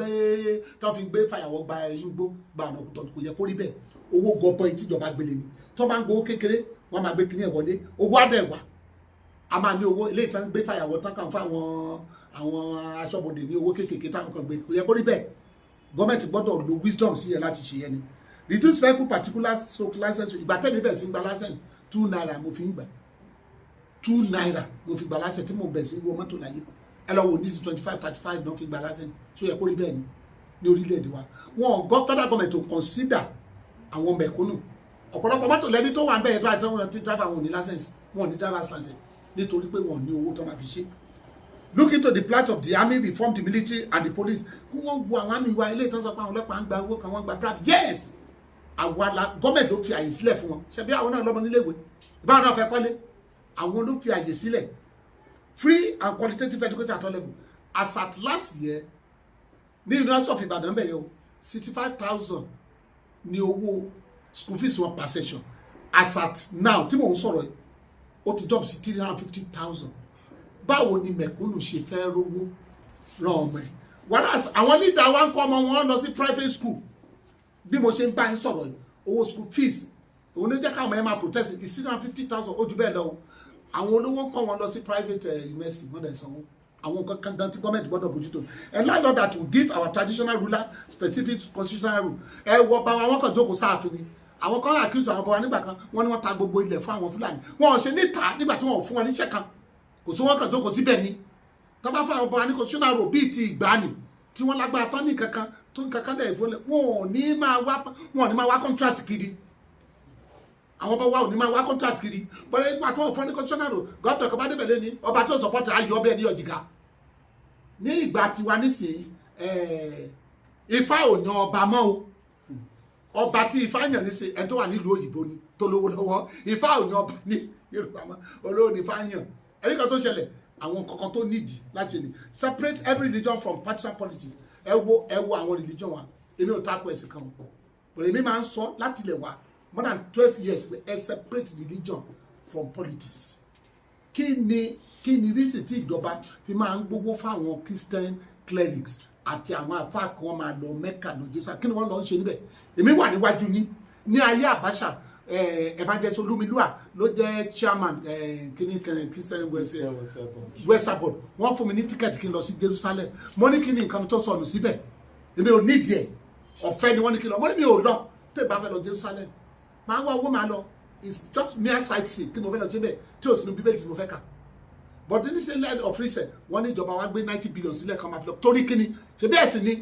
gbé fàyàwọ́ gba ẹyin gbó gba ọ̀nà òkúta kò yẹ kó rí bẹ́ẹ̀ owó gọbọi tíjọba gbélé ni tó bá ń gbowó kékeré wọ́n máa gbé kíní ẹ̀ wọlé owó àdẹ̀wà a máa ní owó ilé ìtàn gbé fàyàwọ́ tán kàn fún àwọn aṣọ́bodè ní owó kékeré táwọn kan gbé kò yẹ kó rí bẹ́ẹ̀ gọ́ọ̀mẹ̀ntì gbọ́dọ̀ lo wisdom sí ẹ láti ṣe yẹn ni reduce vehicle particulars stroke license ìgbà tẹ́mi bẹ̀rẹ̀ sí gba license 2 naira mo fi ń gbà 2 naira mo fi gba license tí mo bẹ̀rẹ̀ sí wọ mọ́tò láyé ẹ lọ wò ní sí 25-35 náà fi gba license so yẹ kó rí bẹ́ẹ̀ ni ní orílẹ̀-èdè wa wọn gọ́ federal government to consider àwọn mẹ̀kúnnù ọ̀pọ̀lọpọ̀ mọ́tò lẹ́ni tó wà ń bẹ̀rẹ̀ tó àti wọn ti driver wọn ní license wọn ní driver's license nítorí pé wọn ní owó tó máa fi ṣe look into the plight of the army reform the military and the police kí wọ́n wo àwọn àmì wa ilé ìtọ́sọ pé àwọn ọlọ́pàá ń gba owó kan wọ́n gba bribe yes àwa la gọ́ọ̀mẹ̀ntì ló fi àyè sílẹ̀ fún wọn ṣebí àwọn náà lọ́mọ níléèwé ìbáwọn náà fẹ́ kọ́lé àwọn ló fi àyè sílẹ̀ free and qualitative education at all level as at last year ní University of Ibadan bẹ̀yẹ̀ o 65,000 ní owó school fees wọn per session as at now tí mò ń sọ̀rọ̀ yìí ó ti jump sí 350,000 báwo ni mẹ̀kúnnù ṣe fẹ́ rówó ràn ọmọ ẹ̀ whereas àwọn leader wa ń kọ́ ọmọ wọn lọ sí private school bí mo ṣe ń bá yín sọ̀rọ̀ yìí owó school fees òun ló jẹ́ káwọn ẹ̀ máa protest is 350,000 ó jù bẹ́ẹ̀ lọ àwọn olówó ń kọ́ wọn lọ sí private university wọ́n dẹ̀ sanwó àwọn nǹkan gan tí gọ́ọ̀mẹ̀ntì gbọ́dọ̀ bójútó a landlord that will give our traditional ruler specific constitutional rule ẹ wọ bá wọn kàn jókòó sáàfin ni àwọn kan accuse àwọn bọ́wá nígbà kan wọ́n ní wọ́n ta gbogbo ilẹ̀ fún àwọn Fúlàní wọn ò ṣe níta nígbà tí wọn ò fún wọn níṣẹ́ kan kò sí wọn kàn jókòó síbẹ̀ ni tó bá fún àwọn bọ́wá ní constitutional rule bíi ti ìgbàanì tí wọ́n lágbára tán ní kankan tó ń kankan dẹ̀ ìfowópamọ́ wọn ò ní máa wá contract kiri àwọn bá wà ò ní máa wá contract kiri bọ́lá nígbà tó wọ́n fún ní constitutional rule gọ́ọ̀tọ̀ kan bá débẹ̀ lé ní ọba tó support ayọ̀ ọbẹ̀ ní ọ̀jìgá ní ìgbà tiwa nísìnyí Ifá ò yan ọba mọ́ o ọba tí Ifá yàn nísìnyí ẹ̀ tó wà nílùú òyìnbó ni tó lówó lọ́wọ́ Ifá ò yan ọba ní Yorùbá mọ́ olówó ní Ifá yàn ẹ̀rí kan tó ṣẹlẹ̀ àwọn kankan tó nídìí láti ní separate every religion from partisan politics ẹ wo àwọn religion wa èmi ò tako ẹ̀sìn kan o èmi máa ń sọ láti ilẹ̀ wa more than 12 years pé ẹ separate religion from politics kí ni reason tí ìjọba fi máa ń gbogbo fáwọn Christian clerics àti àwọn àfáà kan wọ́n máa lọ Mẹ́kà lọ Jésù kí ni wọ́n lọ ń ṣe níbẹ̀ èmi wà níwájú ní ayé Abacha evangelist Olúmilúà ló jẹ́ chairman kíní Christian West Board wọ́n fún mi ní tíkẹ́ẹ̀tì kí n lọ sí Jerusalem mo ní kí ni nǹkan tó sọnù síbẹ̀ èmi ò nídìí ẹ̀ ọ̀fẹ́ ni wọ́n ní kí n lọ mo ní mi ò lọ tó ìbá fẹ́ lọ Jerusalem máa wá owó máa lọ it's just mere sightseeing kí ni mo fẹ́ lọ ṣe bẹ́ẹ̀ tí ò sínú Bíbélì tí mo fẹ́ kà but ní same line of reason wọ́n ní ìjọba wa gbé 90 billion sílẹ̀ kan máa fi lọ torí kíni ṣe bẹ́ẹ̀ sì ni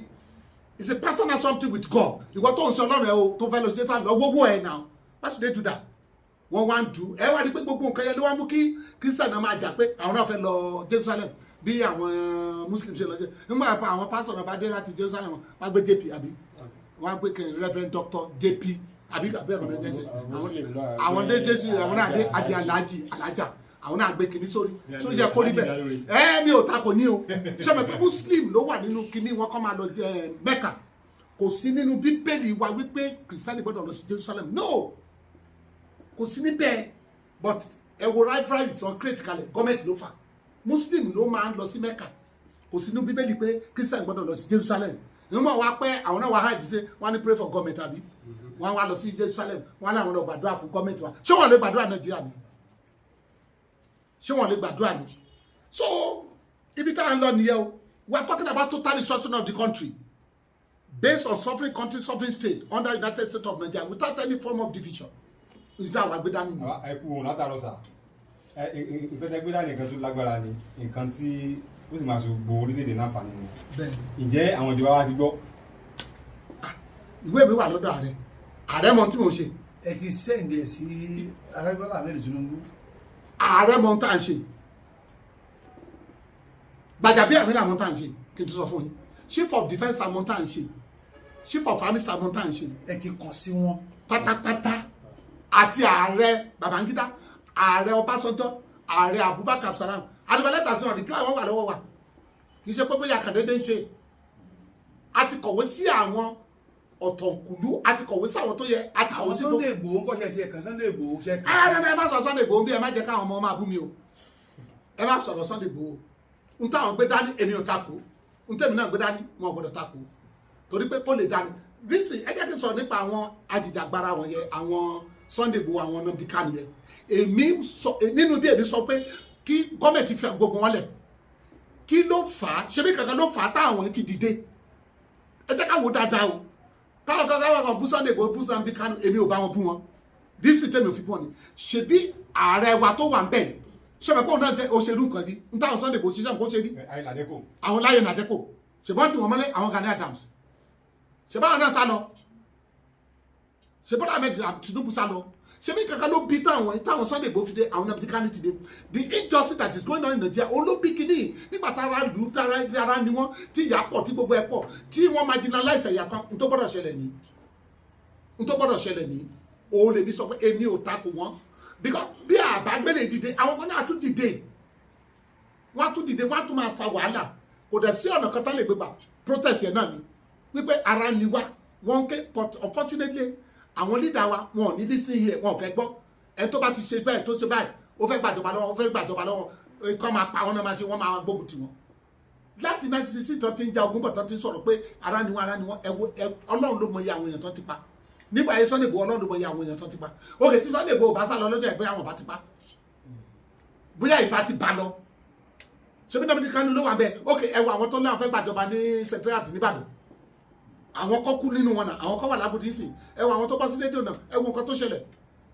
it's a personal something with God ìwọ tó ń sọ ọlọ́run ẹ o tó fẹ́ lọ sí ẹ̀ta lọ gbogbo ẹ̀ náà why should they do that wọ́n wá ń du ẹ wá rí pé gbogbo nǹkan yẹn ló wá mú kí Christian náà máa jà pé àwọn náà fẹ́ lọ Jerusalem bí àwọn Muslim ṣe lọ sí nígbà pa àwọn pastor náà bá dé láti Jerusalem wọ́n gbé JP àbí wọ́n gbé Reverend Dr. JP àbí ẹ̀kọ́ náà jẹ́ sí àwọn dédé sí àwọn náà dé àti alájà àwọn náà gbé kinní sórí tó yẹ kó rí bẹ́ẹ̀ mi ò takò ní o ṣé mo pé Muslim ló wà nínú kinní wọn kọ́ máa lọ Mẹ́kà kò sí nínú Bíbélì wa wípé Christian gbọ́dọ̀ lọ sí Jerusalem no kò sí níbẹ̀ but ẹ wo rivalry tí wọ́n create kalẹ̀ gọ́ọ̀mẹ̀ntì ló fà Muslim ló máa ń lọ sí Mẹ́kà kò sí nínú Bíbélì pé Christian gbọ́dọ̀ lọ sí Jerusalem nígbà wá pẹ́ àwọn náà wá hajj ṣe wọ́n ní pray for government àbí wọ́n wá lọ sí Jerusalem wọ́n láwọn lọ gbàdúrà fún gọ́ọ̀mẹ̀ntì wa ṣé wọ́n lè gbàdúrà Nàìjíríà ni ṣé wọ́n lè gbàdúrà ni so ibi tá à ń lọ nìyẹn o we are talking about total destruction of the country based on sovereign country sovereign state under United States of Nigeria without any form of division ìjà àwọn agbẹ́dá nìyẹn. ẹ kú òun látàrọ sà nǹkan tẹ́ gbẹ́dá nìkan tó lágbára ni nǹkan tí ó sì máa ṣe gbogbo orílẹ̀-èdè náà fà nínú. ǹjẹ́ àwọn ìjọba wa ti gbọ́. ìwé mi wà lọ́dọ̀ ààrẹ mọ tí mo ṣe. ẹ ti sẹ́ǹdẹ̀ sí Bọ́lá Ahmed Tinubu. ààrẹ mọ tá à ń ṣe Gbajabiamila mọ tá à ń ṣe kí n tó sọ fún yín chief of defence mọ tá à ń ṣe chief of army staff mọ tá à ń ṣe. ẹ ti kàn sí wọn. pátápátá àti ààrẹ Babangida ààrẹ Ọbásanjọ́ ààrẹ Abubakar Abdulsalam àdìbò lẹ́tà sí wọn nípa àwọn wà lọ́wọ́ wa kì í ṣe pé bóyá kàdédé ń ṣe a ti kọ̀wé sí àwọn ọ̀tọ̀kùlú a ti kọ̀wé sí àwọn tó yẹ a ti kọ̀wé sí gbogbo. àwọn Sunday Igboho ń kọ́ṣẹ́ tiẹ̀ kan Sunday Igboho ṣe kàn. ẹ má sọ Sunday Igboho bí ẹ má jẹ́ káwọn ọmọ máa bú mi o ẹ má sọ̀rọ̀ Sunday Igboho n táwọn gbé dání èmi ò takò n tèmi náà gbé dání wọn ò gbọdọ̀ takò torí pé kó lè dání bísí ẹ jẹ́ kí n sọ̀rọ̀ nípa àwọn ajìjàgbara wọn yẹ àwọn Sunday Igboho àwọn Nnamdi Kanu yẹ èmi sọ nínú bí èmi sọ pé kí gọ́ọ̀mẹ̀ntì fi gbogbo wọn lẹ̀ kí ló fà á ṣebí kankan ló fà á táwọn fi dìde ẹ jẹ́ ká wo dáadáa o táwọn kankan wọn bú Sunday Igboho bú Nnamdi Kanu èmi ò bá wọn bú wọn rísì tèmi ò fi bú wọn ni ṣebí ààrẹ wa tó wà ń bẹ̀ ṣẹbẹ̀ pọ̀ náà jẹ́ òṣèlú nǹkan ni n táwọn Sunday Igboho ṣiṣẹ́ nǹkan ṣe rí àwọn láyé nàdẹ́kò ṣèbọ́n tí wọ́n mọ́lẹ̀ àwọn Gani Adams ṣèbọ́n àwọn náà sá lọ ṣèbọ́n Ahmed Tinubu sá lọ ṣebí kankan ló bí táwọn Sunday Igboho fi dé àwọn Nnamdi Kanu ti dé the injustice that is going on in Nigeria olóbi kìíní nígbà tára lù tára ni wọ́n tí ìyà pọ̀ tí gbogbo ẹ̀ pọ̀ tí wọ́n marginalize ẹ̀yà kan n tó gbọ́dọ̀ ṣẹlẹ̀ ní òun lè ní sọ pé èmi ò takò wọ́n because bí àbágbélé dìde àwọn kan náà tún dìde wọ́n á tún máa fa wàhálà kò dẹ̀ sí ọ̀nà kan tá lè gbé gbà protest yẹn náà ni wípé ara ni wá wọ́n ké but unfortunately àwọn leader wa wọn ò ní listening here wọn ò fẹ́ gbọ́ ẹ tó bá ti ṣe bẹ́ẹ̀ tó ṣe báyìí ó fẹ́ gbàjọba lọ́wọ́ kọ́ máa pa wọn náà máa ṣe wọ́n máa gbógun tì wọ́n láti 1966 tó ti ń ja ogun bọ̀ tó ti ń sọ̀rọ̀ pé ara ni wọn Ọlọ́run ló mọ iye àwọn èèyàn tó ti pa nígbà yẹn Sunday Igboho Ọlọ́run ló mọ iye àwọn èèyàn tó ti pa òkè tí Sunday Igboho bá sá lọ lọ́jọ́ ẹ̀gbẹ́ àwọn bá ti pa bóyá ìbá ti bá lọ ṣebí Nnamdi Kanu ló wà bẹ́ẹ̀ òkè ẹwọ àwọn tó láwọn fẹ́ gbàjọba ní secretariat nìbàdàn àwọn kọ́ kú nínú wọn náà àwọn kọ́ wà lábùdí sí ẹwọ àwọn tó bọ́ sí rédíò náà ẹwọ nǹkan tó ṣẹlẹ̀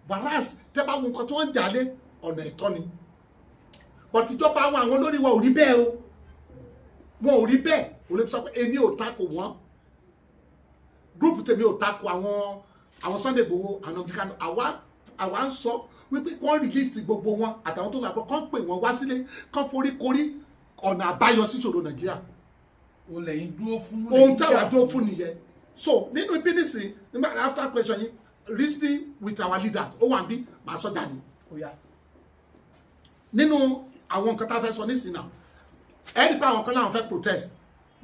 wàhálà tẹ́ bá wo nǹkan tó ń jà lé ọ̀nà ẹ̀tọ́ ni bọ̀tìjọba àwọn olórí wa ò rí bẹ́ẹ̀ o wọn ò rí bẹ́ẹ̀ ò lè sọ pé èmi ò takò wọ́n gúrùpù tèmi ò takò àwọn Sunday Igboho àwọn Nnamdi Kanu àwa ń sọ wípé wọ́n rìlíìsì gbogbo wọn àtàwọn tó gbàgbọ́ kán pè wọ́n wá sílé kán forí korí ọ̀nà àbáyọ sí ìṣòro Nàìjíríà ohun táwa dúró fún nìyẹn so nínú ibi nísìn nígbà after question yìí reasoning with our leaders ó wà bí màá sọ jáde nínú àwọn nǹkan tá a fẹ́ sọ nísìn náà ẹ̀rí pé àwọn kan láwọn fẹ́ protest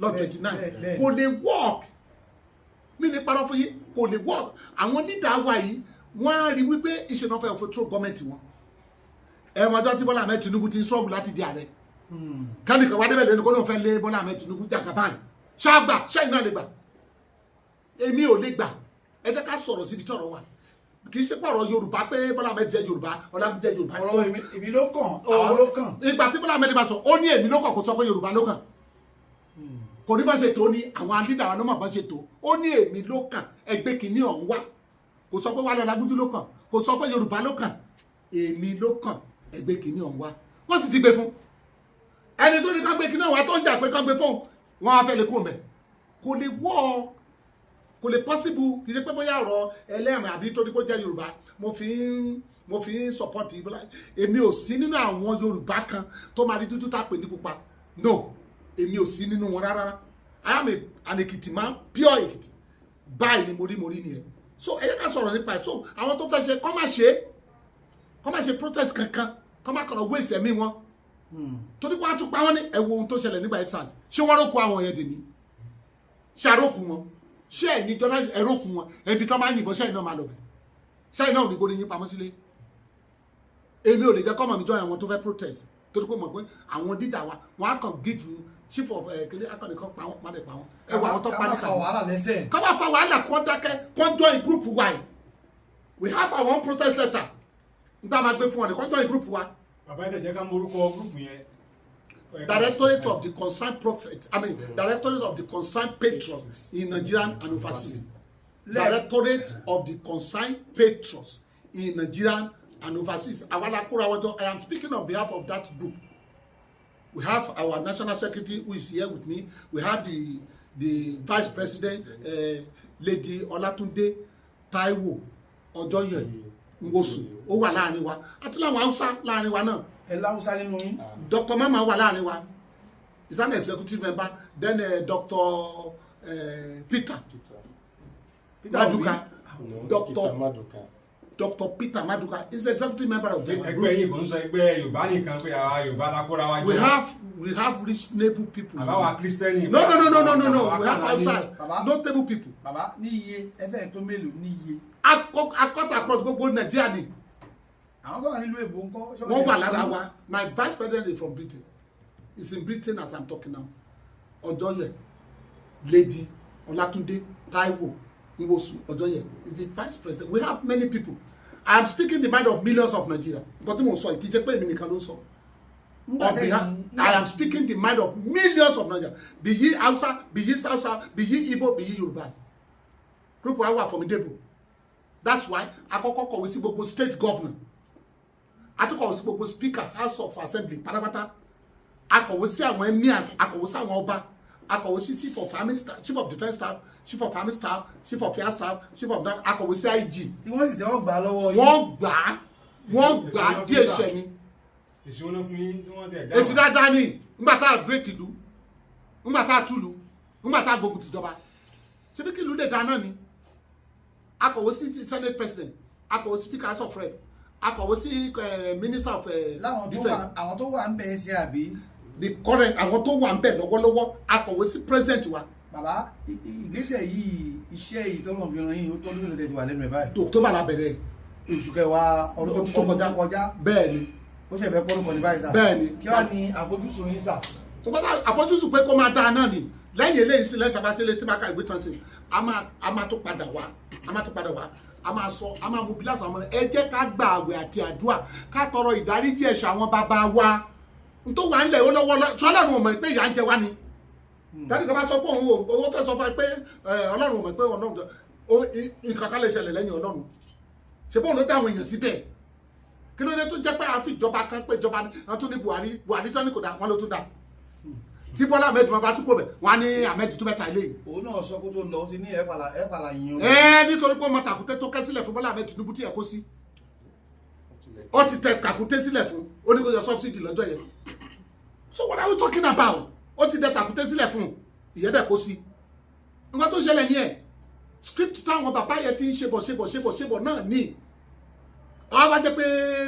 lọ 29 kò lè work mi ní parọ́ fún yín kò lè work àwọn leader wa yìí wọ́n á rí wípé ìṣẹ̀nà fẹ́ overthrow gọ́ọ̀mẹ̀ntì wọn ọjọ́ tí Bọ́lá Ahmed Tinubu ti ń struggle láti di ààrẹ kánìkan wá débẹ̀ lẹ́nu kó lóun fẹ́ lé Bọ́lá Ahmed Tinubu jàgà báyìí ṣáàgbà ṣẹ́yìn náà lè gbà èmi ò lè gbà ẹ jẹ́ ká sọ̀rọ̀ síbi tọ̀rọ̀ wa kì í ṣe pọ̀rọ̀ Yorùbá pé Bọ́lá Ahmed jẹ́ Yorùbá Ọlágunjú jẹ́ Yorùbá. ọ̀rọ̀ èmi ló kàn àwọn ló kàn. ìgbà tí Bọ́lá Ahmed bá sọ ó ní èmi ló kàn kó sọ pé Yorùbá ló kàn kò ní bá ṣe tó ní àwọn alídàá ló mọ̀ bá ṣe tó ó ní èmi ló kàn ẹgbẹ́ kìíní ọ̀hún wá kò sọ pé wà Ọlágunjú ló kàn kò sọ pé Yorùbá ló kàn èmi ló kàn ẹgbẹ́ kìíní ọ̀hún wá wọ́n sì ti gbé fún ẹni tó ní ká gbé kí náà wá tó ń jà pé ká gbé fóun wọn á fẹ́ lè kó mẹ́ kò lè wọ́ kò lè possible kì í ṣe pé bóyá ọ̀rọ̀ ẹlẹ́rìn àbí torí kó jẹ́ Yorùbá mo fi ń support Ìbọ́lá èmi ò sí nínú àwọn Yorùbá kan tó máa rí dúdú tá pè ní pupa no èmi ò sí nínú wọn rárá I am an Èkìtì man pure Èkìtì báyìí ni mo rí nìyẹn so ẹ yẹ ká sọ̀rọ̀ nípa ẹ̀ so àwọn tó fẹ́ ṣe kọ́ máa ṣe protest kankan kọ́ máa kọ̀rọ̀ waste ẹ̀mí wọn torí pé wọ́n á tún pa wọ́n ní ẹ̀wọ̀ ohun tó ṣẹlẹ̀ nígbà EndSARS ṣé wọ́n rókun àwọn yẹn dè ní ṣe àrókun wọn ṣé ẹ̀ ní jọ́nà ẹ̀rókun wọn ẹbí tó máa ń yìnbọn ṣẹ́yìn náà máa lọ bẹ̀ ṣẹ́yìn náà ò ní gbóni yín pamọ́ sílé èmi ò lè jẹ́ kọ́mọ̀ mi jọ àwọn tó fẹ́ protest torí pé mọ̀ pé àwọn dídà wa wọ́n á kàn give you chief of kele akọni kan pa wọn padà pa wọn ẹwà àwọn tó pa ní kàní ká máa fa wàhálà kó dákẹ́ kó join group wa we have our own protest letter nígbà máa gbé fún wọn ní kó join group wa. bàbá yìí tẹ̀jẹ́ ká morúkọ group yẹn. Directorate of the concerned prophet Directorate of the concerned patrons in Nigerian and overseas. Directorate of the concerned patrons in Nigerian and overseas. I am speaking on behalf of that group. We have our national secretary who is here with me. We have the vice president, Lady Olatunde Taiwo Ojoye Ngosu. Ó wà láàrin wa. Àti láwọn Hausa láàrin wa náà. Hausa nínú yín. Dr. Mama wà láàrin wa. He's an executive member. Then Dr. Peter Maduka. Dr. Peter Maduka is executive member of the group. Ẹgbẹ́ yìí kò ń sọ ẹgbẹ́ Yorùbá nìkan pé àwa Yorùbá la kóra wa jọ. We have reasonable people. Àbáwá Kristẹni. No. We have outside. Notable people. Bàbá ní iye ẹfẹ tó mélòó ní iye. Cut across gbogbo Nigeria ni. Àwọn tó wà nílùú èbó ńkọ́. Wọ́n wà lára wa. My vice president is from Britain. He's in Britain as I'm talking now. Ojoye, Lady Olatunde Taiwo Ngosu Ojoye is the vice president. We have many people. I am speaking the mind of millions of Nigeria. Nǹkan tí mo sọ ìkíjẹ́ pé èmi nìkan ló ń sọ. I am speaking the mind of millions of Nigeria. Be ye Hausa, be ye Hausa, be ye Igbo, be ye Yoruba. Group wa wà formidable. That's why àkọ́kọ́ kọ̀wé sí gbogbo state governor. Àtúkọ̀wé sí gbogbo speaker House of Assembly pátápátá. Akọ̀wé sí àwọn emirs, akọ̀wé sí àwọn ọba. Akọ̀wé sí chief of army staff, chief of defence staff, chief of army staff, chief of air staff, chief of that. Akọ̀wé sí IG. Tí wọ́n sì tẹ́wọ́ gbà lọ́wọ́ Wọ́n yín. gbà á díẹ̀ ṣẹ́ ni. Èsì wọn ló fún yín tí wọ́n tẹ̀ dáhùn. Èsì dáadáa ni nígbà tá a break ìlú nígbà tá a túlù nígbà tá a gbógun tìjọba ṣebí kí ìlú lè dáa náà ni. Akọ̀wé sí senate president, akọ̀wé speaker house of rep, akọ̀wé sí minister of defence. Àwọn tó wà ń bẹ̀ ẹ́ sí àbí. The current àwọn tó wà ń bẹ̀ lọ́wọ́lọ́wọ́ akọ̀wé sí president wa. Bàbá ìgbésẹ̀ yìí iṣẹ́ yìí tọ́lọ̀ fi ràn yín ó tó nílò tẹ́tí wà lẹ́nu ẹ̀ báyìí. October la bẹ̀rẹ̀. Oṣù kẹwàá ọdún tó kọjá. Bẹ́ẹ̀ ni. Ó ṣe fẹ́ pọ́nùkọ̀ ní báyìí sá. Bẹ́ẹ̀ ni. Kí wàá ní àfojúsùn yín sá. Àfojúsùn pé kó máa dáa náà ni lẹ́yìn eléyìí sílẹ̀ tàbá sílẹ̀ tí máa ka ìwé tán sí a máa tó padà wá a máa sọ a máa mobilize àwọn ọmọ ẹ jẹ́ ká gba àwẹ̀ àti àdúrà ká tọrọ ìdáríjì ẹ̀ṣẹ̀ àwọn bàbá wa n tó wà nílẹ̀ olówó sọlọ́run ò mọ̀ pé ìyà ń jẹ wá ni tàbí kan bá sọ pé òun owó tó sọ fún ẹ pé ọlọ́run ò mọ̀ pé nǹkan kan lè ṣẹlẹ̀ lẹ́yìn ọlọ́run ṣe bóun ló dá àwọn èèyàn síbẹ̀ kí ló dé tó jẹ́ pé àfi ìjọba kan pé ìjọba wọn tún ní Buhari tó ní kò dá wọn ló tún dá tí Bọ́lá Ahmed máa bá tún kò bẹ̀ wọ́n á ní Ahmed tún mẹ́ta ilé. Òun náà sọ kó tó lọ ó ti ní ẹ̀pàlà yín o. Nítorí pé ọmọ tàkúté tó kẹ́ sílẹ̀ fún Bọ́lá Ahmed Tinubu tí ẹ̀ kó sí ó ti tẹ tàkúté sílẹ̀ fún ó ní kó yọ subsidy lọ́jọ́ yẹn so what are we talking about ó ti tẹ tàkúté sílẹ̀ fún ìyẹn dẹ̀ kó sí nǹkan tó ṣẹlẹ̀ ní ẹ̀ script táwọn bàbá yẹn ti ń ṣebọ̀ náà ní àwọn bá jẹ́ pé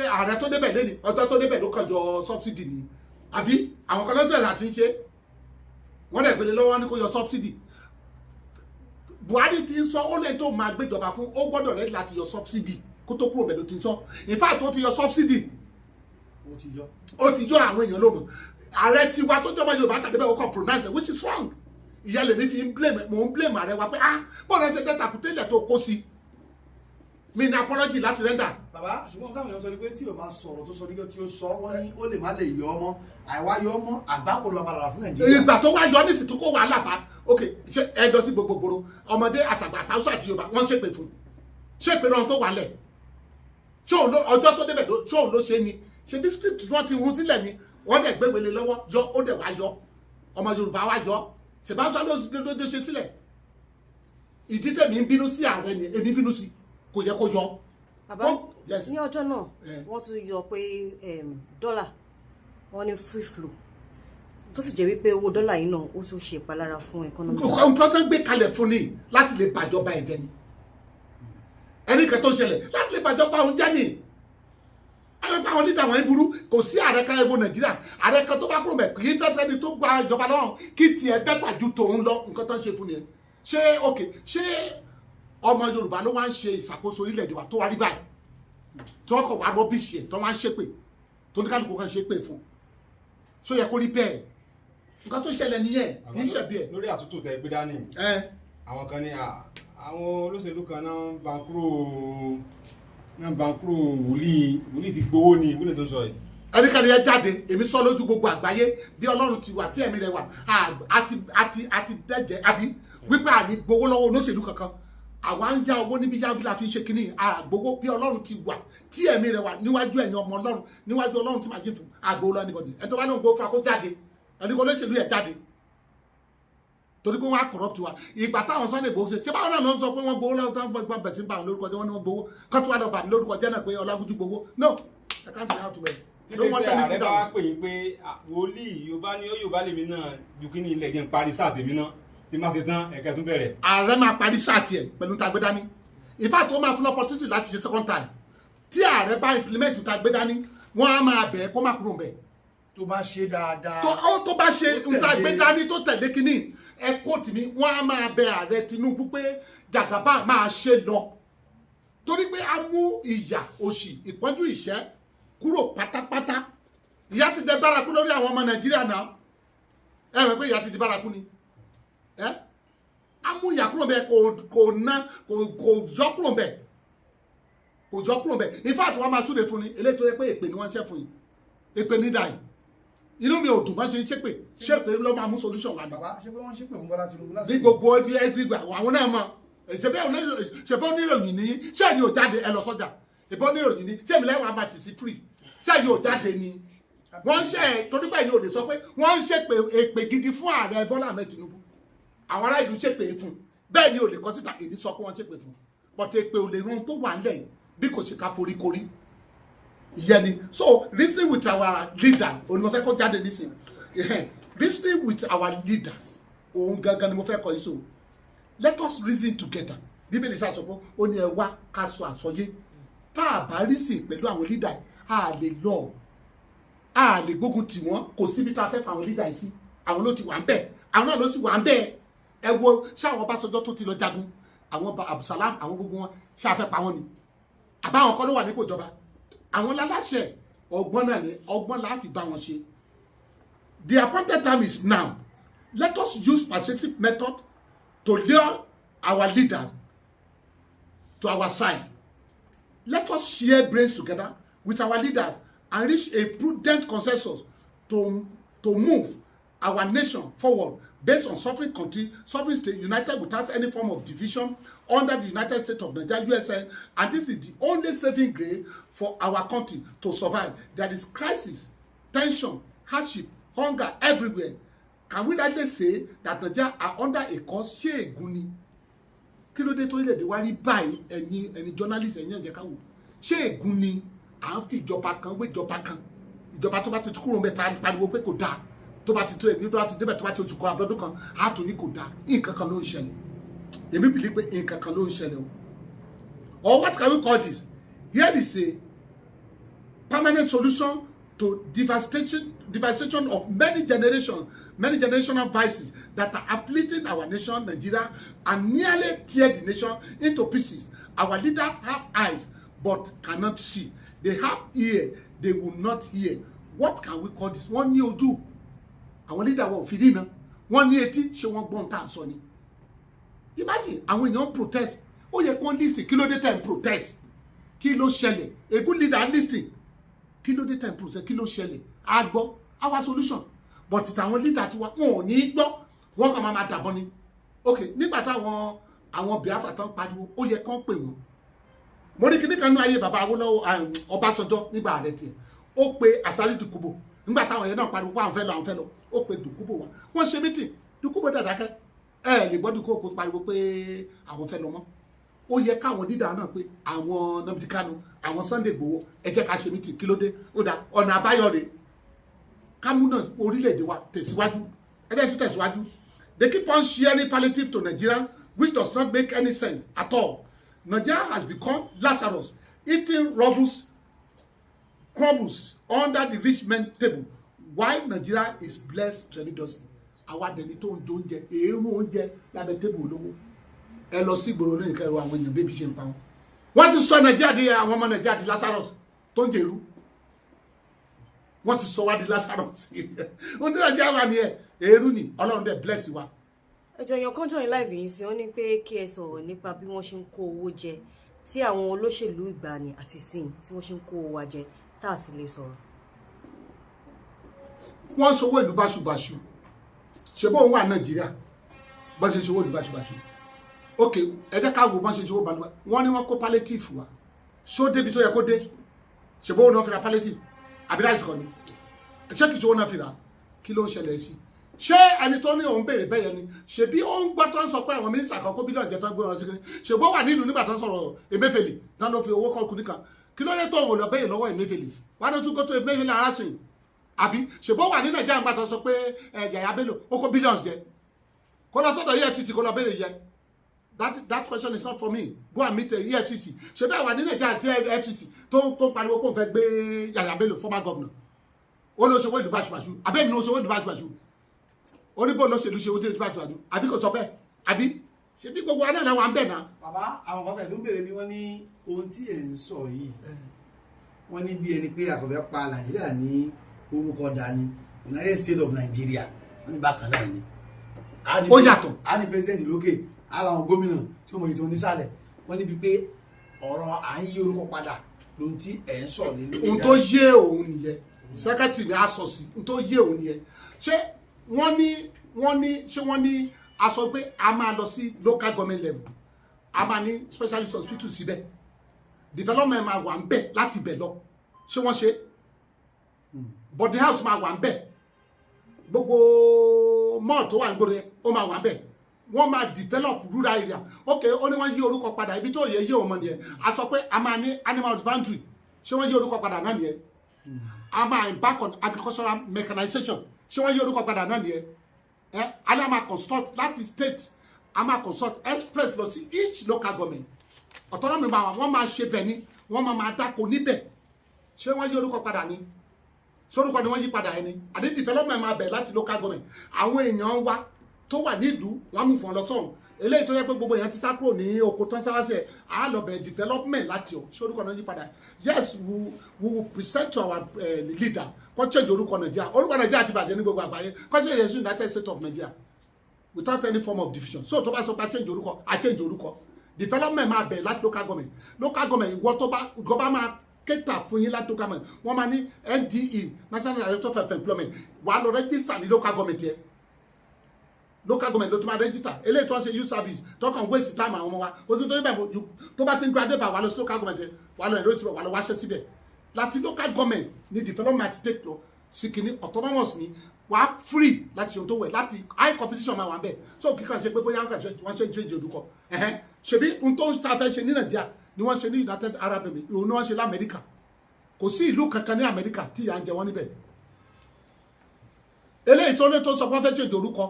ààrẹ tó débẹ̀ lẹ́ni ọjọ́ tó débẹ̀ ló kàn yọ subsidy ni àbí àwọn kan lọ́jọ́ ìlà ti ń ṣe wọ́n dẹ̀ gbélé lọ́wọ́ ní kó yọ subsidy Buhari ti ń sọ ó lẹ́yìn tó máa gbéjọba fún ó gbọ́dọ̀ rẹ̀ láti yọ subsidy kó tó kúrò bẹ̀rẹ̀ tó ti ń sọ in fact ó ti yọ subsidy ó ti yọ àwọn èèyàn lómọ ààrẹ tiwa tó jọba Yorùbá tàbí bẹ́ẹ̀ ó kàn pronounce it which is wrong ìyá lèmi fi ń blame mò ń blame ààrẹ wa pé bọ́ọ̀lù ẹsẹ̀ jẹ́ tàkùté ilẹ̀ tó kó sí mi ní apology láti rẹ́ndà. Bàbá ṣùgbọ́n táwọn èèyàn sọ ni pé tí o bá sọ̀rọ̀ tó sọ nígbà tí o sọ wọ́n ní ó lè má lè yọ ọmọ àìwá yọ ọmọ àgbákò ló máa padà fún Nàìjíríà. ìgbà tó wá yọ ní ìsìtú kó wàhálà bá ok ṣe ẹ lọ sí gbogbogbòrò ọmọdé àtàgbà àtàwùsọ àti Yorùbá wọ́n ṣépè fún ṣépè náà tó wà lẹ̀ ọjọ́ tó débẹ̀ ṣóun ló ṣe ni ṣe bí script wọn ti hun sílẹ̀ ni wọ́n dẹ̀ gbégbélé lọ́wọ́ yọ ó dẹ̀ wá yọ ọmọ Yorùbá wá yọ ṣèbáṣá ló ṣe sílẹ̀ ìdí tèmi ń bínú sí ààrẹ ni èmi bínú sí kò yẹ kó yọ. bàbá ní ọjọ́ náà wọ́n tún yọ pé dọ́là wọ́n ní free flow tó sì jẹ́ wípé owó dọ́là yìí náà ó tún ṣe ìpalára fún ẹkọ́nọ́mì. nǹkan tó ń gbé kalẹ̀ fún ni láti lè bàjọba ẹ̀jẹ̀ ni ẹnì kan tó ń ṣẹlẹ̀ láti lè bàjọba òun jẹ́ ni àwọn àwọn onídàá wọn burú kò sí ààrẹ kan ẹgbẹ́ Nàìjíríà ààrẹ kan tó bá kúrò mẹ́ kì í tẹ́tẹ́ ni tó gba ìjọba lọ́rùn kí tiẹ̀ bẹ́tà ju tòun lọ nǹkan tó ń ṣe fún ni ṣé ọmọ Yorùbá ló wá ń ṣe ìṣàkóso orílẹ̀-èdè wa tó wá rí báyìí tí wọ́n kọ̀ wá rọ́bìṣì ẹ̀ tó wá ń ṣépè tó ní kálukú kan ṣépè fún ṣó yẹ kó rí bẹ́ẹ̀ nǹkan tó ṣẹlẹ̀ nìyẹn kì í ṣẹ̀bi ẹ̀. lórí àtúntò tẹ gbé dání àwọn kan ní àwọn olóṣèlú kan náà bankuro wòlíì ti gbowó ni wòlíì tó sọ yìí. ẹnikẹ́ni ẹ jáde èmi sọ lójú gbogbo àgbáyé bí Ọlọ́run ti wà tí ẹ̀mí rẹ̀ wà àti dẹ́jẹ́ àbí wípé àní gbowó lọ́wọ́ olóṣèlú kankan àwa ń já owó níbi yáwó la fi ń ṣe kínní àgbowó bí Ọlọ́run ti wà tí ẹ̀mí rẹ̀ wà níwájú ẹ̀yin ọmọ Ọlọ́run níwájú Ọlọ́run tí màá jí fún àgbowó lọ anybody ẹ̀ tó bá náà gbowó fún akó jáde ẹni kò olóṣèlú ẹ̀ jáde torí pé wọ́n á corrupt wa ìgbà táwọn Sunday gbowó ṣe báwọn náà ló ń sọ pé wọ́n gbowó lọ́wọ́ tán gbọ́n bẹ̀sí ń bá wọn lórúkọ jẹ́ wọ́n ní wọ́n gbowó kọ́ tí wọ́n lọ bà mí lórúkọ jẹ́ náà pé Ọlágúnjú gbowó no I can't be out to bed. ilé iṣẹ́ ààrẹ bá wá pè yín pé wòlíì Yorùbá lèmi náà ju kí ni ilẹ̀ jẹ́ ń parí sáà tèmi náà tí má ṣe tán ẹ̀kẹ́ tún bẹ̀rẹ̀. ààrẹ máa parí sáà tiẹ̀ pẹ̀lú tá a gbé dání in fact ó máa fún opportunity láti ṣe second time tí ààrẹ bá implement tá a gbé dání wọ́n á máa bẹ̀ kó má kúrò bẹ̀. tó bá ṣe dáadáa tó bá ṣe tá a gbé dání tó tẹ̀lé kínní ẹ kóòtù mi wọ́n á máa bẹ ààrẹ Tinubu pé Jàgàbá máa ṣe lọ torí pé a mú ìyà òṣì ìpọ́njú ìṣẹ́ kúrò pátápátá ìyà ti dẹ bárakú lórí àwọn ọmọ Nàìjíríà náà ẹ rẹ pé ìyà ti di bárakú ni a mú ìyà kúrò bẹ́ẹ̀ kò yọ kúrò bẹ́ẹ̀ in fact wọ́n máa súre fún ni eléyìí tó yẹ pé èpè ni wọ́n ṣe fún yìí èpè ní dà yìí inú mi ò dùn bá ṣe ń ṣépè ló máa mú solution wá ní. bàbá ṣé pé wọ́n ṣépè fún Bọ́lá Tinubu láti. ní gbogbo ẹgbẹ́ àwọn náà mọ̀ ṣèbí oníròyìn ní ṣé ẹ̀yin ò jáde ẹ lọ sọ́jà ṣèbí oníròyìn ní ṣé èmi lẹ́wọ̀n àmà tì sí free ṣé ẹ̀yin ò jáde ni wọ́n ń ṣe torí pé ẹ̀yin ò lè sọ pé wọ́n ń ṣépè èpè gidi fún ààrẹ Bọ́lá Ahmed Tinubu àwọn ará ìlú ṣépè fún bẹ́ẹ̀ ni ò lè kọ́ síta èmi sọ pé wọ́n ṣépè fún but èpè ò lè run tó wà ńlẹ̀ bí kò ṣe ká foríkorí ìyẹn ni so reasoning with our leader òun ni mo fẹ́ kó jáde nísìnyí reasoning with our leaders òun gangan ni mo fẹ́ kọ́ yìí so let us reason together bíbélì sàṣọpọ̀ ó ní ẹ wá ká sọ àsọyé tá a bá reason pẹ̀lú àwọn leader a lè lọ a lè gbógun tì wọ́n kò síbi tá a fẹ́ fà àwọn leader yìí sí àwọn ló ti wà ń bẹ̀ àwọn náà ló sì wà ń bẹ̀ ẹ wo ṣáwọn Ọbásanjọ́ tó ti lọ jagun àwọn Abdulsalam àwọn gbogbo wọn ṣáà fẹ́ pa wọ́n ni àbáwọn kọ́ ló wà nípò ìjọba àwọn láláṣẹ ọgbọ́n náà ni ọgbọ́n láti bá wọn ṣe. The appointed time is now. Let us use persuasive method to lure our leaders to our side. Let us share brains together with our leaders and reach a prudent consensus to move our nation forward based on sovereign country, sovereign state, united without any form of division under the United States of Nigeria, USA, and this is the only saving grace for our country to survive. There is crisis, tension, hardship, hunger everywhere. Can we rightly say that Nigeria are under a cause? Ṣé ègún ni? Kí ló dé tó ilẹ̀ èdè wa rí báyìí ẹni journalist ẹ̀yin ẹ̀jẹ̀ káwò? Ṣé ègún ni à ń fi ìjọba kan wé ìjọba kan? Ìjọba tó bá ti kúrò mẹ́ta pariwo pé kò dáa. Tó bá ti tó ẹ̀mí tó bá ti débẹ̀ tó bá ti oṣù kan àbọ̀dún kan á tún ní kò dáa. Nǹkan kan ló ń ṣẹlẹ̀. Èmi believe pé nǹkan kan ló ń ṣẹlẹ̀ o. Or what can we call this? Here is a permanent solution to devastation of many generational vices that are afflicting our nation, Nigeria, and nearly tear the nation into pieces. Our leaders have eyes but cannot see. They have ear, they will not hear. What can we call this? Wọ́n ní ojú. Àwọn leader wa ò fi rí iná. Wọ́n ní etí, ṣé wọ́n gbọ́n tá à ń sọ ni? Imagine àwọn èèyàn protest. Ó yẹ kí wọ́n listen. Kí ló dé tẹ̀ ń protest? Kí ló ṣẹlẹ̀? A good leader listen. Kí ló dé tẹ̀ ń protest? Kí ló ṣẹlẹ̀? A gbọ́. Our solution. But àwọn leader ti wa wọn ò ní gbọ́. Wọ́n kàn máa dàbọ̀ ni. Okay, nígbà táwọn Biafra tán pariwo, ó yẹ kán pè wọ́n. Mo ní kíní kan ní ayé bàbá Awólọ́wọ̀ Ọbásanjọ́ nígbà ààrẹ tiẹ̀. Ó pe Asari Tukubo nígbà táwọn yẹn náà pariwo pé àwọn fẹ́ lọ ó pe Dùkúbò wá wọ́n ṣe mítìn Dùkúbò dàdákẹ́ ẹ lè gbọ́ Dùkúbò pariwo pé àwọn fẹ́ lọ mọ́ ó yẹ káwọn dídà náà pé àwọn Nnamdi Kanu àwọn Sunday Igboho ẹ jẹ́ ká ṣe mítìn kí ló dé ó dá ọ̀nà àbáyọ rèé kámú náà orílẹ̀-èdè wa tẹ̀síwájú ẹgbẹ́ tún tẹ̀síwájú. They keep on sharing palliative to Nigeria, which does not make any sense at all. Nigeria has become Lazarus, eating crumbles under the rich man's table, while Nigeria is blessed tremendously. Àwa dẹni tó ń jẹ oúnjẹ èérún oúnjẹ lábẹ́ tébù olówó ẹ lọ sí ìgboro lóyún kẹrù àwọn èèyàn bébí ṣe ń pa wọn. Wọ́n ti sọ Nàìjíríà di àwọn ọmọ Nàìjíríà di Lazarus tó ń jẹrú. Wọ́n ti sọ wá di Lazarus. Wọ́n ti Nàìjíríà wà ní èérún ni Ọlọ́run dẹ̀ bless wa. Ẹjọ́ yan kánjọ́ yín láìbì yín sí wọ́n ní pé kí ẹ sọ̀rọ̀ nípa bí wọ́n ṣe ń kó owó jẹ tí àwọn olóṣèlú ìgbàanì àti ìsìn tí wọ́n ṣe ń kó owó wa jẹ tá a sì lè sọ̀rọ̀. Wọ́n ṣòwò ìlú báṣubàṣu ṣe bó ń wà Nàìjíríà bó ṣe ṣòwò ìlú báṣubàṣu. Ok ẹ jẹ́ ká wo bó ṣe ṣòwò báṣubàṣu wọ́n ní wọ́n kó palliative wa ṣó débi tó yẹ kó dé ṣe bó náà fi ra palliative àbí láìsí kan ni ṣé kìí ṣòwò náà fi ra kí ló ń ṣẹlẹ̀ sí ṣé ẹni tó ní òun béèrè bẹ́yẹn ni ṣebí ó ń gbọ́ tó ń sọ pé àwọn mínísítà kan kó bílíọ̀nù jẹ́ tó ń gbé wọn sí kiri ṣègbó wà nílùú nígbà tó ń sọ̀rọ̀ Emefiele tán ló fi owó kọ́ kùnì kan kí ló dé tó òun lọ béèrè lọ́wọ́ Emefiele why don't you go to Emefiele aráṣin àbí ṣègbó wà ní Nàìjíríà nígbà tó sọ pé Yàyà Bello ó kó bílíọ̀nù jẹ kó lọ sọ́dọ̀ EFCC kó lọ béèrè yẹ that question is not for me go and meet EFCC ṣebí àwọn ní Nàìjíríà tí EFCC tó ń pariwo pé òun fẹ́ gbé Yàyà Bello former governor ó lọ ṣòwò ìlú báṣubàṣu àbẹ́ni ló ṣòwò ìlú báṣubàṣu oníbò lọ́sẹ̀lú ṣe ojú ìdíbàjọ́ àjò àbí kò sọ bẹ́ẹ̀ àbí ṣe bí gbogbo anáà wà ń bẹ̀ náà. bàbá àwọn kan fẹ̀ tó ń bèrè bí wọ́n ní ohun tí ẹ̀ ń sọ yìí wọ́n ní bí ẹni pé àkọ́fẹ́ pa Nàìjíríà ní orúkọ dání United States of Nigeria wọ́n ní bákan náà ni. ó yàtọ̀. a ní president lókè ara àwọn gómìnà tí wọ́n mọ̀ ètò onísàlẹ̀ wọ́n níbi pé ọ̀rọ̀ à ń yí orúkọ padà lóhun tí ẹ̀ ń sọ nínú. ohun tó yé òun nìyẹn sẹ́kẹ́tì ní aṣọ sí ohun tó yé òun nìyẹn ṣé wọ́n ní a sọ pé a máa lọ sí local government level a máa ní specialist hospital síbẹ̀ development máa wà ń bẹ̀ láti bẹ̀ lọ ṣé wọ́n ṣe body house máa wà ń bẹ̀ gbogbo mall tó wà ń gbòòrò yẹn ó máa wà ń bẹ̀ wọ́n máa develop rural area ok ó ní wọ́n yí orúkọ padà ibi tó yẹ yé ọmọ nìyẹn a sọ pé a máa ní animal boundary ṣé wọ́n yí orúkọ padà náà nìyẹn a máa embark on agricultural mechanization ṣé wọ́n yí orúkọ padà náà nìyẹn alẹ́ a máa consult láti state a máa consult express lọ sí each local government autonomy máa wọ́n máa ṣe bẹ̀ ni wọ́n máa dáko níbẹ̀ ṣé wọ́n yí orúkọ padà ni sórúkọ ni wọ́n yí padà ẹni àdé development máa bẹ̀ láti local government àwọn èèyàn wa tó wà nílùú wọ́n mú fún ọ lọ́tọ̀ọ̀hún eléyìí tó yẹ pé gbogbo èèyàn ti sá kúrò ní oko tó ń sáwá sí ẹ̀ á lọ bẹ̀rẹ̀ development láti ọ sórúkọ náà yí padà yes we will present to our leader kó change orúkọ Nàìjíríà ti bàjẹ́ ní gbogbo àgbáyé kó change yẹn sí United States of Nigeria without any form of division so tó bá sọ pé a change orúkọ development máa bẹ̀ láti local government ìwọ tó bá gọba máa kéta fún yín láti local government wọ́n máa ní NDE National Director of Employment wà á lọ register ní local government yẹn local government ló tún máa register eléyìí tó ń ṣe youth service tó kàn waste time àwọn ọmọ wa oṣù tó yẹ bẹ́ẹ̀ tó bá ti ń graduate wà lọ sí local government yẹn wà lọ ẹ̀rọ ìṣirò wà lọ wáṣẹ́ síbẹ̀ láti local government ní development ti take lọ sí kìíní autonomous ni wàá free láti ṣe ohun tó wẹ̀ láti high competition máa wà ń bẹ̀ so kíkàn ṣe pé bóyá wọ́n ṣe ń change orúkọ ṣebí ohun tó ń ta fẹ́ ṣe ní Nàìjíríà ni wọ́n ṣe ní United Arab Emirates òun ni wọ́n ṣe lamẹ́ríkà kò sí ìlú kankan ní Amẹ́ríkà tí ìyà ń jẹ wọ́n níbẹ̀ eléyìí tó ní tó sọ pé wọ́n fẹ́ change orúkọ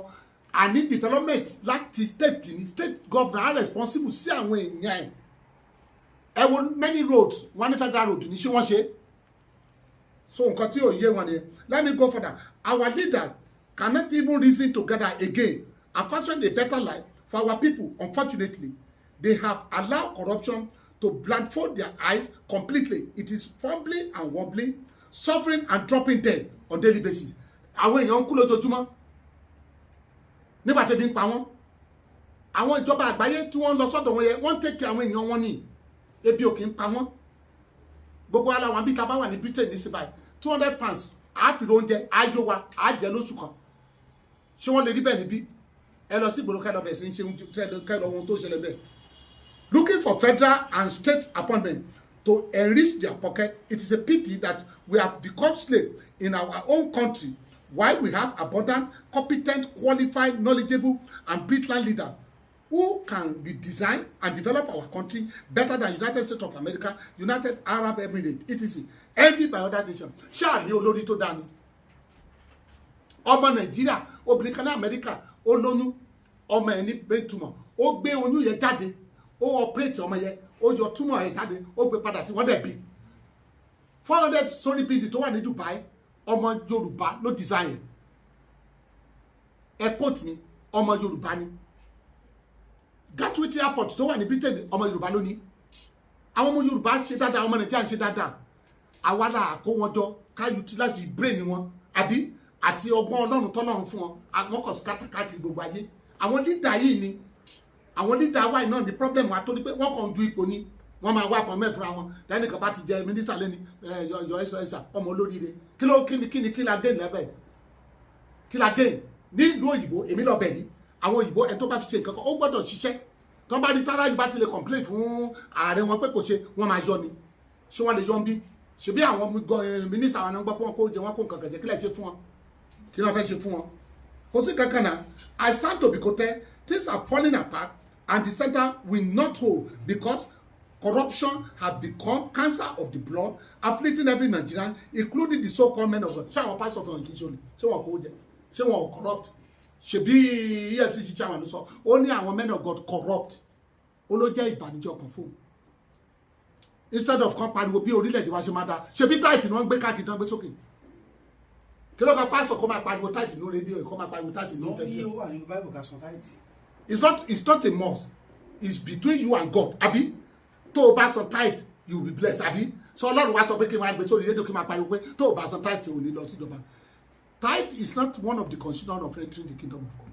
àní development láti state ní state governor are responsible sí àwọn èèyàn ẹ wo many roads wọ́n ní federal road ní ṣé wọ́n ṣe so nǹkan tí ò yé wọn nìyẹn let me go further our leaders cannot even reason together again and fashion a better life for our people. Unfortunately, they have allowed corruption to blindfold their eyes completely. It is fumbling and wobbling, suffering and dropping dead on daily basis. Àwọn èèyàn ń kú lójoojúmọ́ nígbà tẹ́bí ń pa wọ́n. Àwọn ìjọba àgbáyé tí wọ́n lọ sọ́dọ̀ wọn yẹn wọ́n tẹ̀kẹ́ àwọn èèyàn wọn ní ebi ò kì í pa wọ́n. Gbogbo aláwọn bí kábá wà ní Britain ní síbáì £200 àáfìrò oúnjẹ ayọ̀ wa àjẹ lóṣù kan. Ṣé wọ́n lè rí bẹ́ẹ̀ níbí? Ẹ lọ sí ìgboro kẹ́lọ́ bẹ̀ sí kẹ́lọ́ ohun tó ṣẹlẹ̀ bẹ́ẹ̀. Looking for federal and state appointment to enrich their pocket. It is a pity that we have become slaves in our own country while we have abundant, competent, qualified, knowledgeable, and brilliant leaders who can redesign and develop our country better than United States of America, United Arab Emirates, etc. Envied by other nations. Ṣáà ní olórí tó dání. Ọmọ Nàìjíríà, obìnrin kan ní Amẹ́ríkà, ó lóyún, ọmọ ẹ̀ ní brain tumor, ó gbé oyún yẹn jáde, ó operate ọmọ yẹn, ó yọ tumor yẹn jáde, ó gbé padà sí wọ́n dẹ̀ bí. 400 story building tó wà ní Dubai, ọmọ Yorùbá ló design. Ẹ quote mi, ọmọ Yorùbá ni. Gatwick airport tó wà ní Britain, ọmọ Yorùbá ló ní. Àwọn ọmọ Yorùbá ṣe dáadáa, ọmọ Nàìjíríà ṣe dáadáa. Àwa la kó wọn jọ ká utilize brain wọn, àbí àti ọgbọ́n Ọlọ́run tọ́lọ́run fún wọn, àwọn kan scatter káàkiri gbogbo ayé. Àwọn leader yìí ni, àwọn leader wa náà ní problem wa tó ní pé wọ́n kàn ju ipò ni, wọ́n máa wá appointment fúnra wọn. Dání kan bá ti jẹ minister lẹ́ni, yọ ẹ̀sà ọmọ olóríire. Kí la gain lẹ́bẹ̀ẹ́? Kí la gain? Ní ìlú òyìnbó, èmi lọ bẹ̀ ní, àwọn òyìnbó ẹni tó bá fi ṣe nǹkan kan, ó gbọ́dọ̀ ṣiṣẹ́. Tó bá rí tára yìí bá ti lè complain fún ààrẹ wọn pé kò ṣe, wọ́n máa yọ ni. Ṣé wọ́n lè yọ ń bí? Ṣebí àwọn minister wọn náà gbọ́ pé wọ́n kó jẹ wọ́n kó nǹkan kẹ̀jẹ̀ kí lè ṣe fún wọn? Kí ló fẹ́ ṣe fún wọn? Kò sí kankan náà. I stand to be quoted. Things are falling apart and the center will not hold because corruption has become cancer of the blood afflicting every Nigerian, including the so-called men of God. Ṣé àwọn pásítọ̀ tó ń kí sóni? Ṣé wọn kò jẹ? Ṣé wọn ò corrupt? Ṣebí EFCC chairman ló sọ, ó ní àwọn men of God corrupt. Ó ló jẹ́ ìbànújẹ́ ọkàn fún un. Instead of kan pariwo bí orílẹ̀-èdè wa ṣe máa dá, ṣebí táìtì ni wọ́n ń gbé káàkiri tán gbé sókè. Kí ló ka pásítọ̀ kó máa pariwo táìtì ní rédíò, kó máa pariwo táìtì ní tẹlifíṣàn. It's not a must. It's between you and God. Àbí tó o bá san tithe, you will be blessed. Àbí sọ Ọlọ́run wá sọ pé kí n máa gbé sórí rédíò kí n máa pariwo pé tó o bá san tithe ò ní lọ síjọba. Tithe is not one of the conditions of entering the kingdom of God.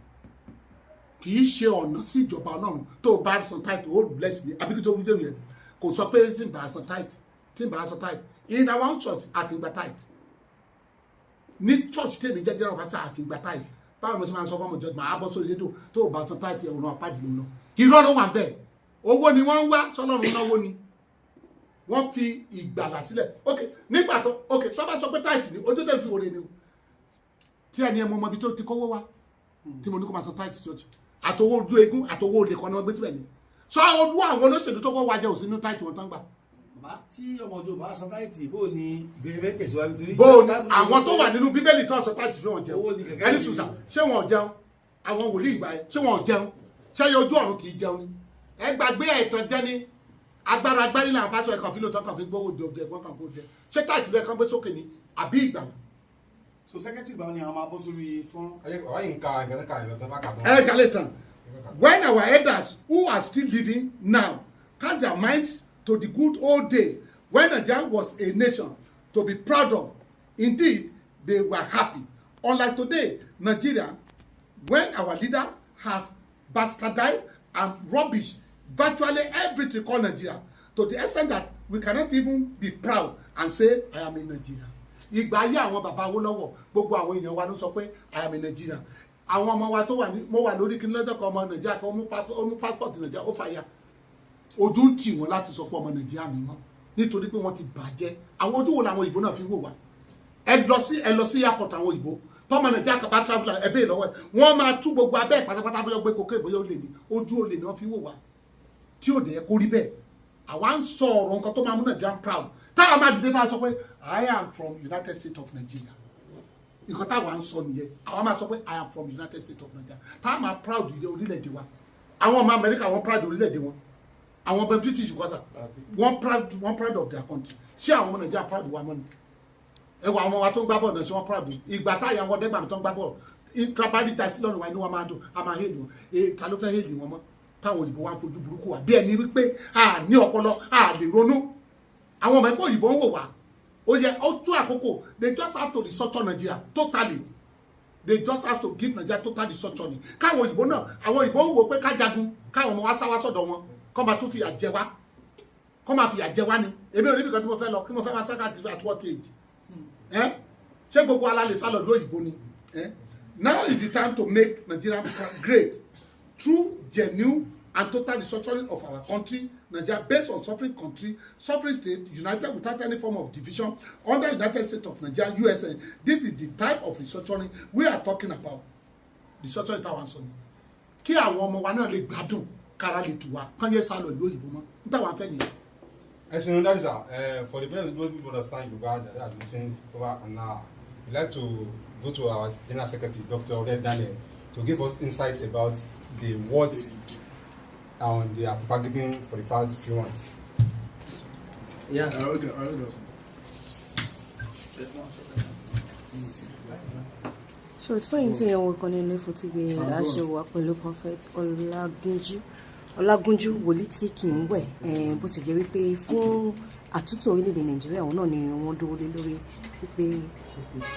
Kì í ṣe ọ̀nà sí ìjọba Ọlọ́run. Tó o bá san tithe, ó bless me. Àbí kí tó wúdé yẹn kò sọ pé tí n bá san tithe. In our own church, a kì í gba tithe. Ní church tèmi jẹ́ general pastor, a kì í gba tithe. Báwo mo ṣe máa ń sọ fún ọmọ ìjọba, máa bọ́ sórí rédíò tó o bá san tithe ọ̀nà àpáàdì ló ń lọ. Irọ́ ló wà bẹ́ẹ̀. Owó ni wọ́n ń wá, sọ́lọ́run náwó ni. Wọ́n fi ìgbàlà sílẹ̀. Nígbà tó bá sọ pé tithe ni, ojú tẹ̀ fi wòrè ni o. Tí ẹni ẹ mọ ọmọ ibi tó ti kówó wá, tí mo ní kó máa san tithe church. Àtowó ojú eégún, àtowó olè kan ni wọ́n gbé síbẹ̀ ni. Sọ ojú àwọn olóṣèlú tó wọ́n wájẹ́ òsínú tithe wọn tán gbà. Tí ọmọ ojú bá san tithe, bó ni ìgbéyàwó tẹ̀síwájú torí. Bó ni àwọn tó wà nínú Bíbélì tó sọ tithe fi wọn jẹun. Ẹni sùsà, ṣé wọn ò jẹun? Àwọn wòlíì ìgbà yẹn, ṣé wọn ò jẹun? Ṣé ojú ọ̀run kì í jẹun ni? Ẹ gbàgbé ẹ̀tàn jẹ́ ní agbára agbárí làwọn pásọ ẹ̀kan fi lóòótọ́ kan fi gbówó jẹ ẹ̀gbọ́n kan kó jẹ. Ṣé tithe ló ẹ̀kan gbé sókè ni àbí ìgbàlà? So secretary gbà ni àwọn máa bọ́ sórí fún. When our elders who are still living now cast their minds to the good old days when Nigeria was a nation to be proud of, indeed they were happy. Unlike today, Nigeria, when our leaders have bastardized and rubbish virtually everything called Nigeria to the extent that we cannot even be proud and say I am in Nigeria. Ìgbà ayé àwọn bàbá Awólọ́wọ̀ gbogbo àwọn èèyàn wa ló sọ pé I am in Nigeria. Àwọn ọmọ wa tó wà ní mo wà lórí kí n lọ́jọ́ kan ọmọ Nàìjíríà kan ó mú passport Nàìjíríà ó fàyà. Ojú ń tì wọ́n láti sọ pé ọmọ Nàìjíríà ni wọ́n nítorí pé wọ́n ti bàjẹ́. Àwọn ojú wo làwọn òyìnbó náà fi wò wá? Ẹ lọ sí airport àwọn òyìnbó tọ́mọ Nàìjíríà kan bá travel ẹ bẹ́ẹ̀ lọ́wọ́ ẹ̀ wọ́n máa tú gbogbo abẹ́ pátápátá bóyá gbé kókó ìbóyá olè ní ojú olè ni wọ́n fi wò wá tí ò dẹ̀ kó rí bẹ́ẹ̀. Àwa ń sọ ọ̀rọ̀ nǹkan tó máa mú Nàìjíríà proud táwọn máa dìde náà sọ pé I am from United States of Nigeria. Nǹkan táwọn ń sọ nìyẹn àwọn máa sọ pé I am from United States of Nigeria. Táwọn máa proud orílẹ̀-èdè wa. Àwọn ọmọ Amẹ́ríkà wọ́n proud orílẹ̀-èdè wọn. Àwọn ọmọ British kọ́sà wọ́n proud of their country. Ṣé àwọn ọmọ Nàìjíríà proud wa mọ́ ni? Ẹwà àwọn wa tó ń gbá bọ́ọ̀lù náà ṣe wọ́n proud. Ìgbà táyà wọn dẹ́gbàmí tó ń gbá bọ́ọ̀lù. Ìtrabali ta sí lọ́rùn wa inú wa máa dùn. A máa hèlì wọn. Ta ló fẹ́ hèlì wọn mọ́? Táwọn òyìnbó wa ń fojú burúkú wa. Bí ẹni wípé a ní ọpọlọ a lè ronú. Àwọn ọmọ ẹgbẹ́ òyìnbó ń wò wá. Ó yẹ ó tún àkókò. They just have to restructure Nigeria totally. They just have to give Nigeria total restructuring. Káwọn òyìnbó náà àwọn òyìnbó ń wò pé ká jagun káwọn ọmọ wa sáwá sọ́dọ̀ wọn kọ́ máa tún fìyà jẹ wá. Kọ́ máa fìyà jẹ wá ni. Èmi ò níbi kan tí mo fẹ́ lọ kí mo fẹ́ máa sáká at what age? Ṣé gbogbo ala lè sálọ lóyìnbó ni? Now is the time to make Nigeria great through genuine and total restructuring of our country, Nigeria, based on sovereign country, sovereign state, united without any form of division, under United States of Nigeria, USA. This is the type of restructuring we are talking about. Restructuring táwọn sọ ni. Kí àwọn ọmọ wa náà lè gbádùn, kára lè tù wá, kán yẹ sá lọ ìlú òyìnbó mọ́. N táwọn afẹ́ nìyẹn. As you know, that is for the person who don't understand Yoruba that have listened over an hour, we'd like to go to our General Secretary, Dr. Ode Daniel, to give us insight about the words they are propagating for the past few months. Yeah. So it's fine saying we're going to TV as you work with Prophet Olagunju wòlíì tí kì í wẹ̀ bó ti jẹ́ wípé fún àtúntò orílẹ̀-èdè Nàìjíríà òun náà ni wọ́n dúró lé lórí wípé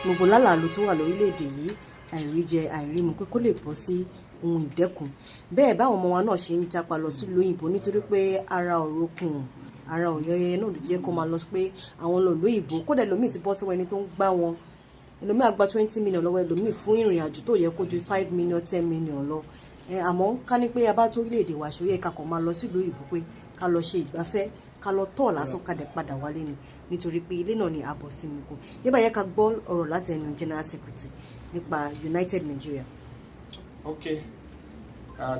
gbogbo lálàálù tó wà lórílẹ̀-èdè yìí àìríjẹ àìrímu pé kó lè bọ́ sí ohun ìdẹ́kun bẹ́ẹ̀ báwọn ọmọ wa náà ṣe ń japa lọ sílùú òyìnbó nítorí pé ara òrokùn ara òyẹyẹ náà ló jẹ́ kó máa lọ sí pé àwọn lọ lóyìnbó kódà ẹlòmíì ti bọ́ sọ́wọ́ ẹni tó ń gbá wọn ẹlòmíì á gba 20 million lọ́wọ́ ẹlòmíì fún ìrìn àjò tó yẹ kó ju 5 million 10 million lọ àmọ́ ká ní pé abá tó orílẹ̀-èdè wa ṣòye ká kàn máa lọ sílùú òyìnbó pé ká lọ ṣe ìgbafẹ́ ká lọ tọ̀ lásán ká dẹ̀ padà wálé ni nítorí pé ilé náà ni àbọ̀ sí mi kò nígbà yẹn ká gbọ́ ọ̀rọ̀ láti ẹnu General Secretary nípa United Nigeria. Okay.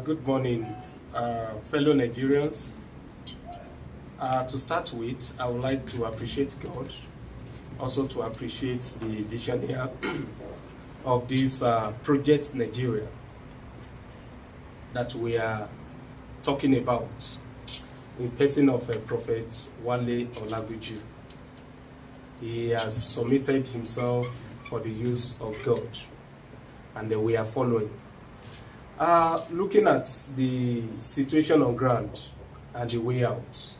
Good morning, fellow Nigerians. To start with, I would like to appreciate God, also to appreciate the visionary of this project Nigeria that we are talking about, in person of Prophet Wale Olagunju. He has submitted himself for the use of God, and we are following. Looking at the situation on ground and the way out.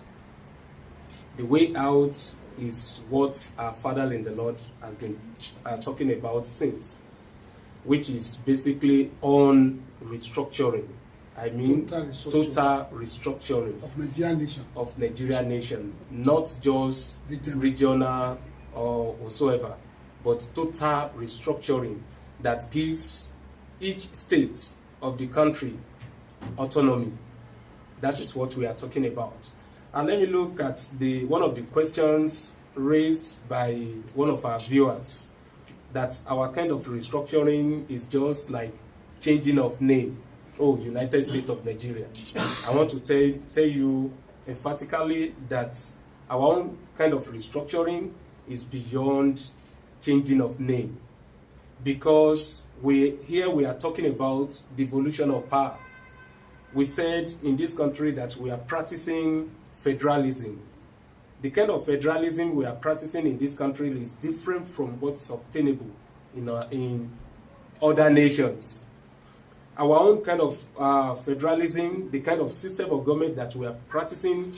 The way out is what our Father in the Lord has been talking about since, which is basically on restructuring. I mean, total restructuring of Nigeria nation. Of Nigeria nation, not just regional or whatsoever, but total restructuring that gives each state of the country autonomy. That is what we are talking about. And let me look at one of the questions raised by one of our viewers, that our kind of restructuring is just like changing of name. Oh, United States of Nigeria. I want to tell you emphatically that our own kind of restructuring is beyond changing of name, because we are talking about devolution of power. We said in this country that we are practicing federalism. The kind of federalism we are practicing in this country is different from what is obtainable in other nations. Our own kind of federalism, the kind of system of government that we are practicing,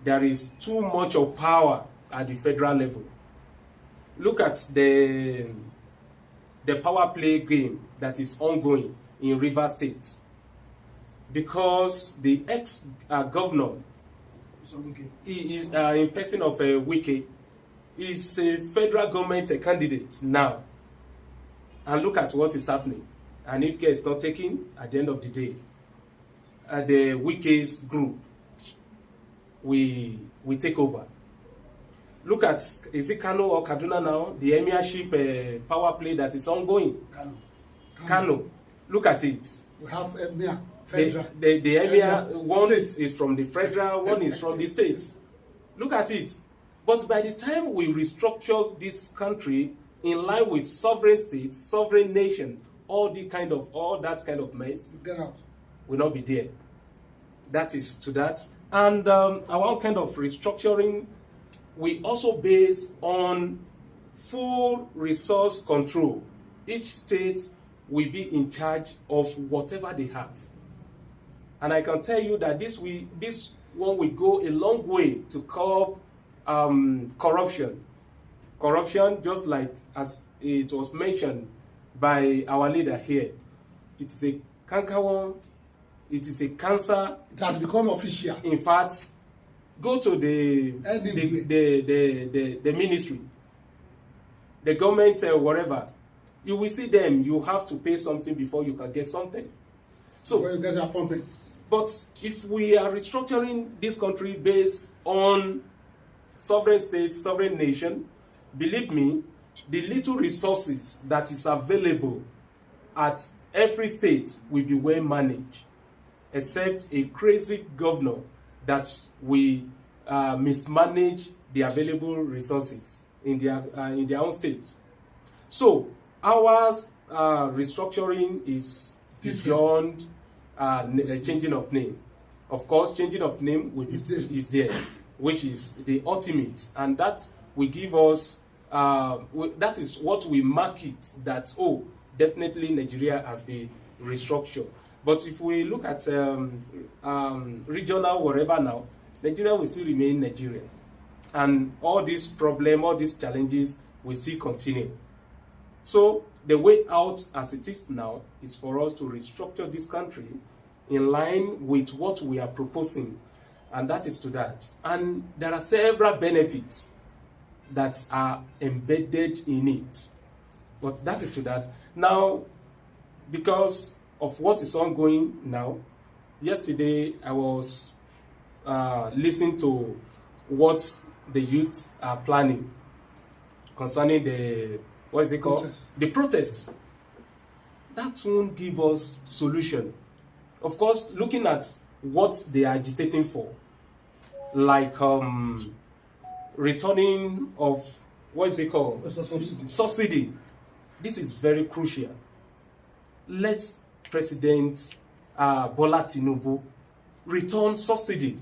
there is too much of power at the federal level. Look at the power play game that is ongoing in Rivers State, because the ex-governor, he is in person of Wike, is a federal government candidate now. And look at what is happening. And if care is not taken, at the end of the day, the Wike's group, we take over. Look at, is it Kano or Kaduna now? The emirship power play that is ongoing. Kano. Look at it. We have emir. Federal. The emir, one is from the federal, one is from the states. Look at it. But by the time we restructure this country in line with sovereign states, sovereign nation, all that kind of mess, get out. Will not be there. That is to that. And our kind of restructuring, we also base on full resource control. Each state will be in charge of whatever they have. And I can tell you that this one will go a long way to curb corruption. Corruption, just like as it was mentioned by our leader here, it is a cankerworm, it is a cancer. It has become official. In fact, go to the ministry, the government, whatever. You will see them. You have to pay something before you can get something. So before you get an appointment. But if we are restructuring this country based on sovereign state, sovereign nation, believe me, the little resources that is available at every state will be well managed, except a crazy governor that will mismanage the available resources in their own states. So our restructuring is beyond changing of name. Of course, changing of name is there, which is the ultimate, and that will give us that is what we mark it, that definitely Nigeria has been restructured. But if we look at regional whatever now, Nigeria will still remain Nigeria, and all these problems, all these challenges will still continue. So the way out as it is now is for us to restructure this country in line with what we are proposing, and that is to that. And there are several benefits that are embedded in it, but that is to that. Now, because of what is ongoing now, yesterday I was listening to what the youth are planning concerning the, what is it called? Protest. The protests. That won't give us solution. Of course, looking at what they are agitating for, like returning of, what is it called? Subsidy. This is very crucial. Let President Bola Tinubu return subsidy.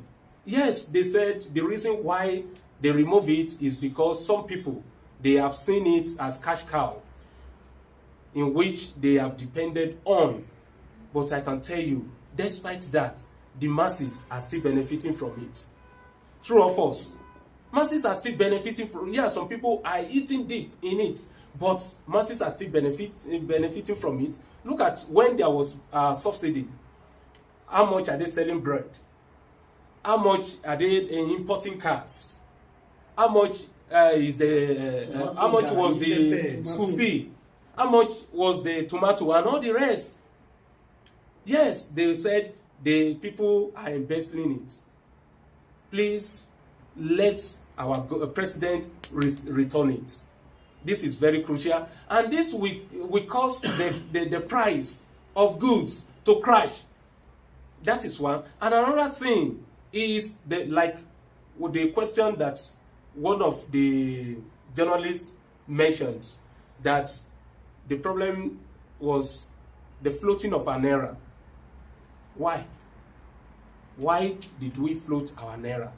Yes, they said the reason why they remove it is because some people, they have seen it as cash cow in which they have depended on. But I can tell you, despite that, the masses are still benefiting from it. True or false? Masses are still benefiting from it. Yeah, some people are eating deep in it, but masses are still benefiting from it. Look at when there was subsidy. How much are they selling bread? How much are they importing cars? How much is the how much was the school fee? How much was the tomato and all the rest? Yes, they said the people are investing in it. Please let our president return it. This is very crucial, and this will cause the price of goods to crash. That is one. And another thing is the question that one of the journalists mentioned, that the problem was the floating of our naira. Why? Why did we float our naira?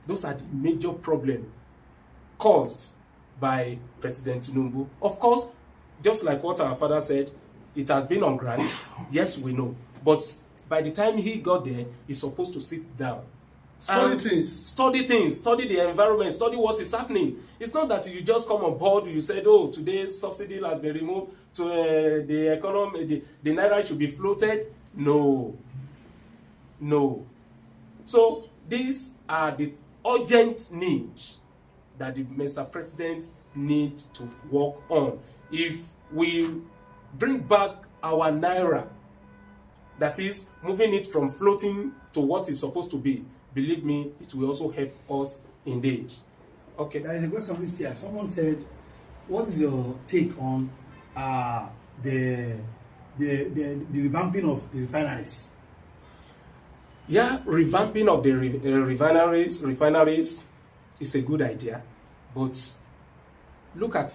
Those are the major problems caused by President Tinubu. Of course, just like what our father said, it has been on ground. Yes, we know. But by the time he got there, he's supposed to sit down. Study things. Study the environment, study what is happening. It's not that you just come on board, you said, oh, today's subsidy has been removed, so the economy, the naira should be floated. No. So these are the urgent needs that the Mr. President needs to work on. If we bring back our naira, that is, moving it from floating to what it's supposed to be, believe me, it will also help us indeed. Okay. There is a question which here. Someone said, what is your take on the revamping of the refineries? Yeah, revamping of the refineries is a good idea, but look at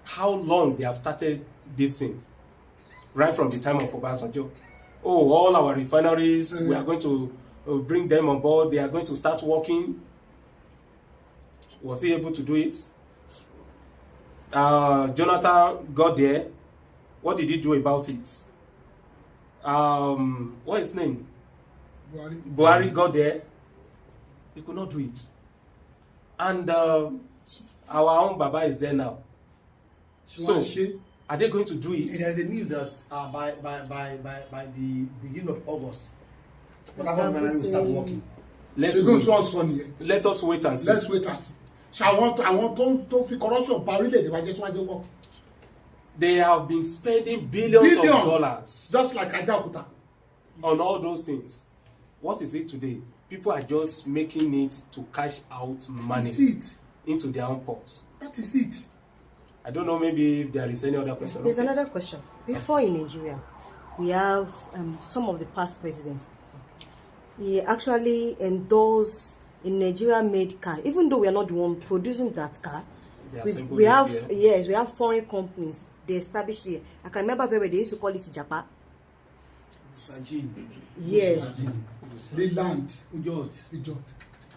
how long they have started this thing, right from the time of Obasanjo. Oh, all our refineries, we are going to bring them on board, they are going to start working. Was he able to do it? Jonathan got there. What did he do about it? What is his name? Buhari got there. He could not do it. And our own Baba is there now. So, are they going to do it? There is a news that by the beginning of August, will start working. Let us wait and see. Let's wait and see. Àwọn tó fi corruption pa orílẹ̀-èdè wa jẹ́ tí wọ́n jẹ́ wọ́n. They have been spending billions of dollars. Just like Ajaokuta. on all those things. What is it today? People are just making it to cash out money into their own pockets. That is it. I don't know, maybe if there is any other question. There's another question. Before in Nigeria, we have some of the past presidents. He actually endorsed a Nigeria-made car, even though we are not the one producing that car. We have we have foreign companies. They established here. I can remember very well, they used to call it Japa. Yes. They land.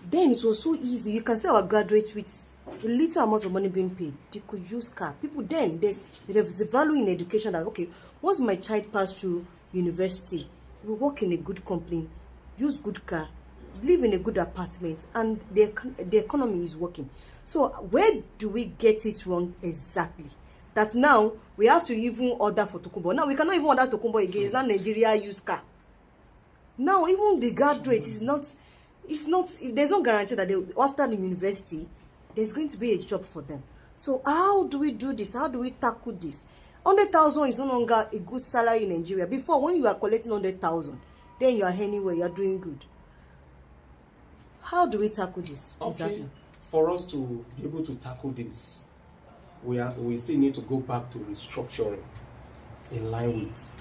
Then it was so easy. You can see our graduates with a little amount of money being paid, they could use car. People then, there's a value in education that, okay, once my child passed through university, we work in a good company, use good car, live in a good apartment, and the economy is working. So where do we get it wrong exactly? That now we have to even order for Tokumbo. Now we cannot even order Tokumbo again. It's not Nigeria used car. Now even the graduate is not. It's not. There's no guarantee that after the university, there's going to be a job for them. So how do we do this? How do we tackle this? 100,000 is no longer a good salary in Nigeria. Before, when you are collecting 100,000, then you are anywhere, you are doing good. How do we tackle this? Okay. Exactly. For us to be able to tackle this, we still need to go back to restructuring in line with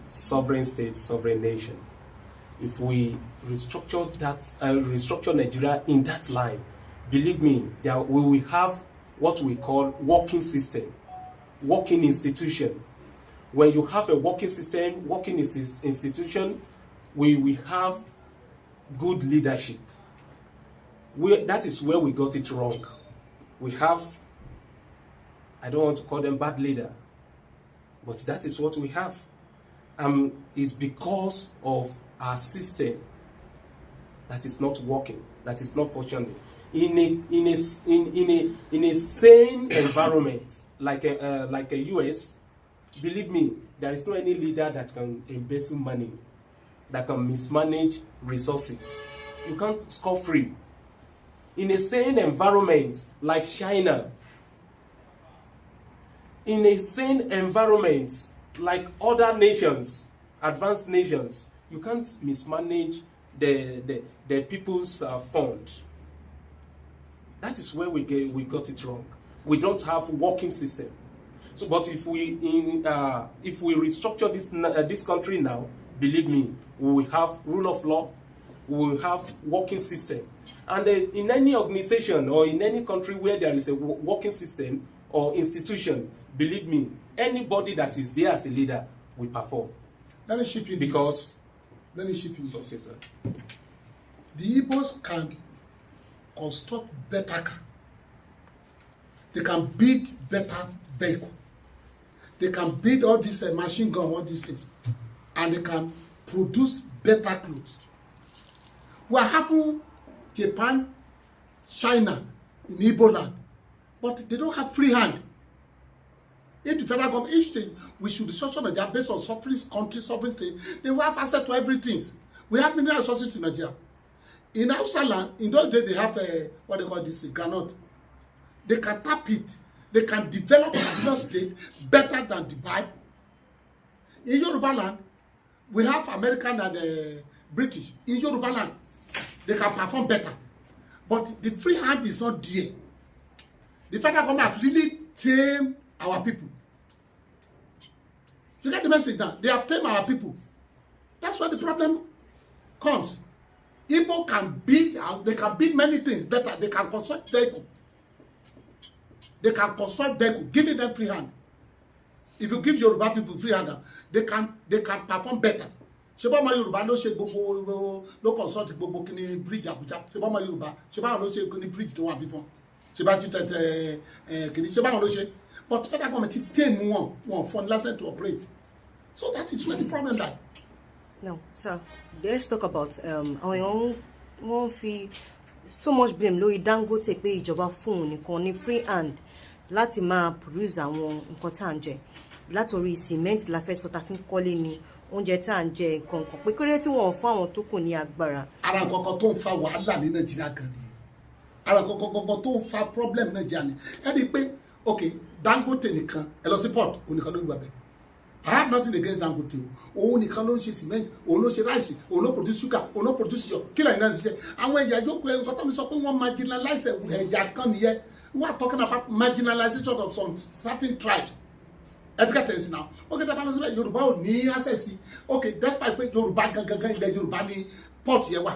sovereign state, sovereign nation. If we restructure Nigeria in that line, believe me, we will have what we call working system, working institution. When you have a working system, working institution, we will have good leadership. That is where we got it wrong. We have, I don't want to call them bad leader, but that is what we have. It's because of our system that is not working, that is not functioning. In a sane environment like a US, believe me, there is no any leader that can embezzle money, that can mismanage resources. You can't score free. In a sane environment like China, in a sane environment like other nations, advanced nations, you can't mismanage the people's fund. That is where we got it wrong. We don't have working system. So, but if we restructure this country now, believe me, we will have rule of law, we will have working system. And in any organization or in any country where there is a working system or institution, believe me, anybody that is there as a leader will perform. Let me ship you because. Let me ship you this. Okay, sir. The Igbos can construct better car. They can build better vehicle. They can build all this machine gun, all these things, and they can produce better clothes. What happened? Japan, China, in Igbo land, but they don't have free hand. If the federal government, each state, we should restructure Nigeria based on sovereign country, sovereign state. They will have access to everything. We have mineral resources in Nigeria. In Hausa land, in those days, they have what they call this, granite. They can tap it. They can develop the state better than Dubai. In Yoruba land, we have American and British. In Yoruba land, they can perform better. But the free hand is not there. The federal government have really tamed our people. You get the message now? They have tamed our people. That's where the problem comes. Igbo can build, they can build many things better. They can construct vehicle. They can construct vehicle, giving them free hand. If you give Yoruba people free hand, they can perform better. Ṣé ma Yoruba ló ṣe gbogbo ló consult gbogbo kini bridge Abuja. Ṣé ma Yoruba, ṣé ba ló ṣe kini bridge tó wà before. Ṣé ba ti kini ṣé ba ló ṣe. But federal government tame one for license to operate. So that is where the problem lies. Now, sir, let's talk about àwọn wọ́n fi so much blame lórí Dangote pé ìjọba fún òun nìkan ní free hand láti máa produce àwọn nǹkan tá à ń jẹ látòrí cement la fẹ́ sọ ta fi ń kọ́lé ni oúnjẹ tá à ń jẹ nǹkan pé kéré tí wọ́n fún àwọn tó kù ní agbára. Ara nǹkan tó ń fa wàhálà ní Nàìjíríà gan ni ara nǹkan tó ń fa problem Nàìjíríà ni ẹ rí i pé ok Dangote nìkan ẹ lọ sí port òun nìkan ló gbà bẹ́ẹ̀ I have nothing against Dangote òun nìkan ló ń ṣe cement òun ló ń ṣe rice òun ló produce sugar òun ló produce iyọ̀ kí lẹ́yìn náà ń ṣiṣẹ́ àwọn ẹ̀yà yòókù ẹ̀ nǹkan tó mi sọ pé wọ́n marginalize ẹ̀yà kan nìyẹn we are talking about marginalization of some certain tribes educators now okay tẹ́ bá lọ síbẹ̀ Yorùbá ò ní access okay despite pé Yorùbá gangan ilẹ̀ Yorùbá ní port yẹn wà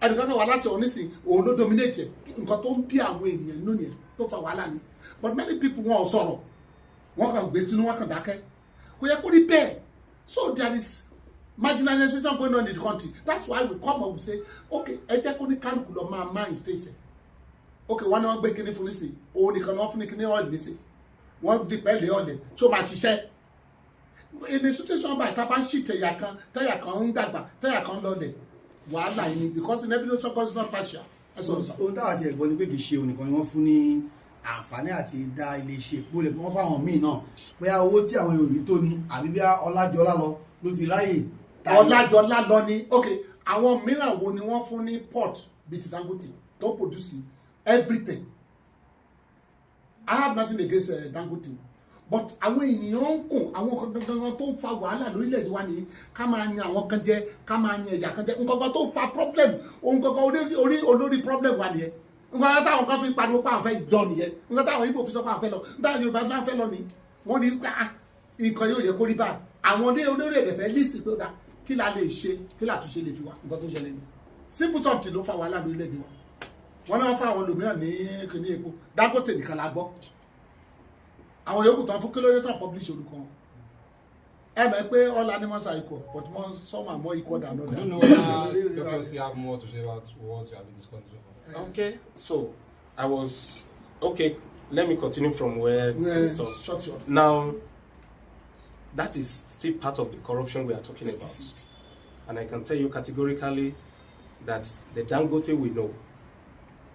ẹnìkan kan wà láti onísìn òun ló dominate nǹkan tó ń bí àwọn ènìyàn nínú yẹn tó fa wàhálà ni but many people wọn ò sọ̀rọ̀ wọn kàn gbé sínú wọn kàn dákẹ́ kò yẹ kó rí bẹ́ẹ̀ so there is marginalization going on in the country that's why we come up and say okay ẹ jẹ́ kó ní kálukú lọ máa mind state okay wọn ni wọn gbé kíní fún nísìn òun nìkan ni wọn fún ní kíní ọ̀lẹ̀ nísìn wọn di pẹ́ẹ́lẹ̀ ọ̀lẹ̀ tó máa ṣiṣẹ́ in a situation by tá a bá ń ṣì tẹ̀yà kan ń dàgbà tẹ̀yà kan lọlẹ̀ wàhálà yìí ni because in every nation God is not partial. ohun táwọn àti ẹ̀gbọ́n ni pé kì í ṣe onìkan ni wọ́n fún ní àǹfààní àti dá iléeṣẹ́ epo lè wọ́n fáwọn míì náà bóyá owó tí àwọn Yorùbá tó ní àbí bí Ọlájọlá lọ ló fi ráyè. Ọlájọlá lọ ní ok àwọn mìíràn wo ni wọ́n fún ní port bíi ti Dangote tó produce everything I have nothing against Dangote but àwọn ènìyàn ń kùn àwọn gangan tó ń fa wàhálà lórílẹ̀‐èdè wa ní ká máa yan àwọn kan jẹ ká máa yan ẹ̀yà kan jẹ nǹkan tó fa problem ohun gangan olórí problem wa nìyẹn nǹkan táwọn kan fi pariwo pa àwọn fẹ́ lọ nìyẹn nǹkan táwọn Ìgbò fi sọ pa àwọn fẹ́ lọ nígbà Yorùbá fi fẹ́ lọ ni wọ́n ní nǹkan yóò yẹ kó rí báyìí àwọn olórí èdè fẹ́ lísì pé ó dá kí la lè ṣe kí la tún ṣe lè fi wá nǹkan tó ṣẹlẹ̀ ni simple something ló fa wàhálà lórílẹ̀‐èdè wa wọ́n náà fa àwọn olùmíràn ní kíní epo Dangote nìkan la gbọ́ àwọn yòókù tán fún kílódétà publish orúkọ wọn ẹ mọ̀ pé all animals are equal but some are more equal than others. I don't know whether doctors still have more to say about what you have been discussing so far. Okay, so let me continue from where we stopped. Short. Now, that is still part of the corruption we are talking about. And I can tell you categorically that the Dangote we know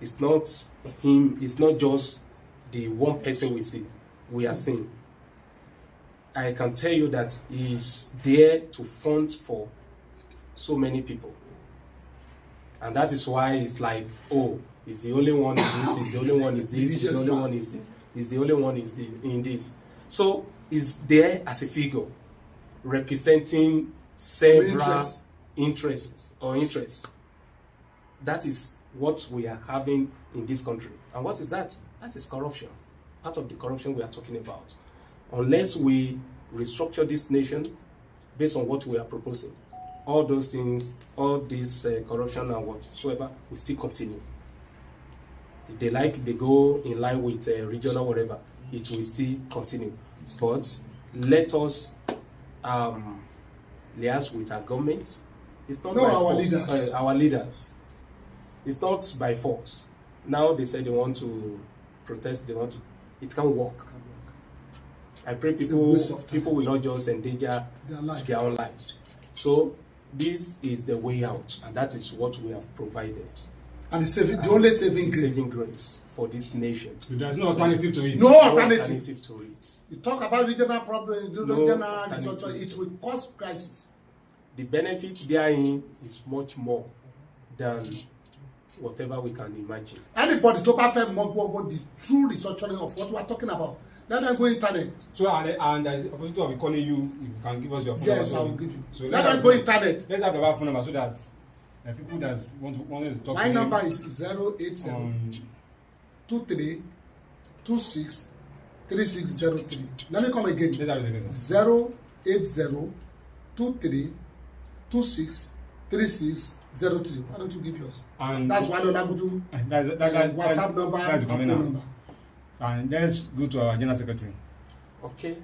is not him, it's not just the one person we are seeing. I can tell you that he is there to fund for so many people. And that is why it's like, oh, he's the only one in this, he's the only one in this, he's the only one in this, he's the only one in this. So he's there as a figure representing several interests. That is what we are having in this country. And what is that? That is corruption. Part of the corruption we are talking about. Unless we restructure this nation based on what we are proposing, all those things, all this corruption and whatsoever will still continue. If they like, they go in line with regional whatever, it will still continue. But let us liaise with our governments. It's not by our force. Leaders. Our leaders. It's not by force. Now they say they want to protest. It can't work. I pray people will not just endanger their own lives. So this is the way out, and that is what we have provided. And the only saving grace for this nation. There's no alternative to it. No alternative to it. You talk about regional problems, regional restructure, it will cause crisis. The benefit therein is much more than whatever we can imagine. Anybody to back what the true restructuring of what we are talking about, let them go internet. So and as opposite of calling you, if you can give us your phone number. Yes, I will give you. So let them go internet. Let's have the phone number so that people that want to talk my to number is 080 23 26 3603. Let me come again. 080 23 26 3603. Why don't you give yours? And that's why Olagunju WhatsApp number and phone number. And let's go to our General Secretary. Okay.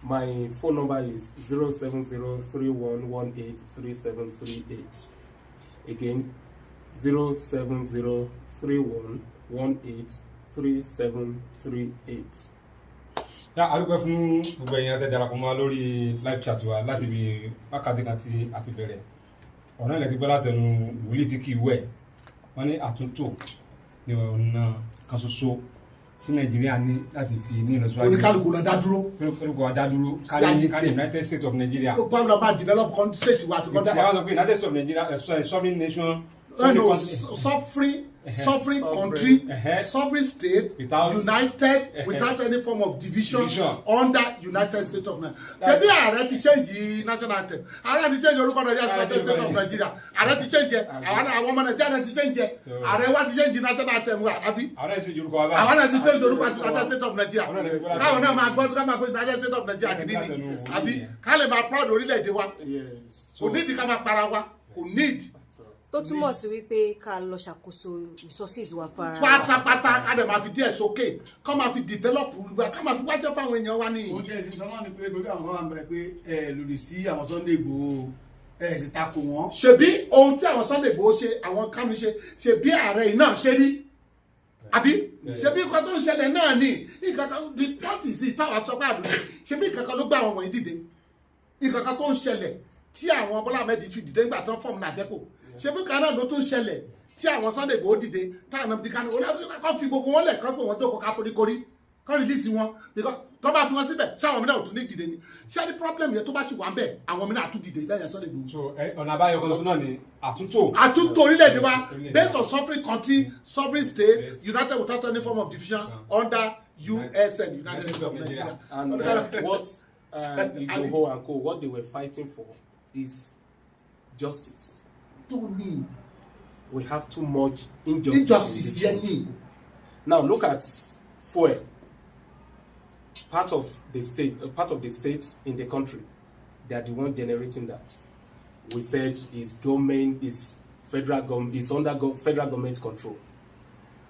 My phone number is 07031183738. Again, 07031183738. A dúpẹ́ fún gbogbo ẹ̀yin àti darapọ̀ mọ́ lórí live chat wa láti bí wákàtí kan tí a ti bẹ̀rẹ̀. Ọ̀nà ilẹ̀ ti gbọ́ látẹnu wòlíì tí kì í wẹ̀. Wọ́n ní àtúntò ní ọ̀nà kan ṣoṣo tí Nàìjíríà ní láti fi ní ìlọsíwájú. Oníkálukú lọ dá dúró. Oníkálukú lọ dá dúró. Kárí United States of Nigeria. Ó gbọ́dọ̀ máa develop state wa àti country. Ìtàkùn àwọn sọ pé United States of Nigeria sovereign nation. No, suffering sovereign country, sovereign state, Without- united without any form of division under United States of Nigeria. Ṣebí ààrẹ ti change national anthem, ààrẹ ti change orúkọ Nàìjíríà United States of Nigeria, ààrẹ ti change àwọn ọmọ Nàìjíríà ti change ààrẹ wa ti change national anthem wa àbí. Ààrẹ ti yorùbá wa báyìí. Àwọn náà ti change orúkọ United States of Nigeria. Káwọn náà máa gbọ́ ká máa gbé United States of Nigeria gidi ni àbí ká lè máa proud orílẹ̀-èdè wa. Kò nídìí ká máa para wa, kò need. tó túmọ̀ sí wípé ká lọ ṣàkóso resources wa fara Pátápátá ká dẹ̀ máa fi díẹ̀ sókè ká máa fi develop wa ká máa fi wáṣẹ́ fáwọn èèyàn wa ní. ó jẹ́ ìsìn sọ́nà ni pé torí àwọn máa ń bẹ pé ẹ lòdì sí àwọn Sunday Igboho ẹ sì takò wọ́n. Ṣebí ohun tí àwọn Sunday Igboho ṣe àwọn Kanu ṣe ṣebí ààrẹ yìí náà ṣe rí àbí ṣebí nǹkan tó ń ṣẹlẹ̀ náà ni ìkankan the point is it táwọn aṣọ bá àdúgbò ṣebí ìkankan ló gbé àwọn wọ̀nyí dìde ìkankan tó ń ṣẹlẹ̀ tí àwọn Bọ́lá Ahmed fi dìde nígbà tó ń fọ́ọ̀mù nàdẹ́kò ṣebí kan náà ló tún ṣẹlẹ̀ tí àwọn Sunday Igboho dìde táwọn Nnamdi Kanu kan fi gbogbo wọn lẹ̀ kán pé wọ́n tó kọ́ ká koríkorí kán rìlíìsì wọn because tó bá fi wọn síbẹ̀ ṣé àwọn mìíràn ò tún ní dìde ni ṣé ní problem yẹn tó bá sì wà ń bẹ̀ àwọn mìíràn àtún dìde lẹ́yìn Sunday Igboho. So ọ̀nà àbáyọ kan náà ni àtúntò orílẹ̀-èdè wa based on sovereign country sovereign state united without any form of division under USN United States of Nigeria. And what Igboho and co, what they were fighting for is justice. Tony, We have too much injustice. yẹn ni. Now look at fuel. Part of the states in the country, they are the one generating that. We said is government, is federal government, is under federal government control.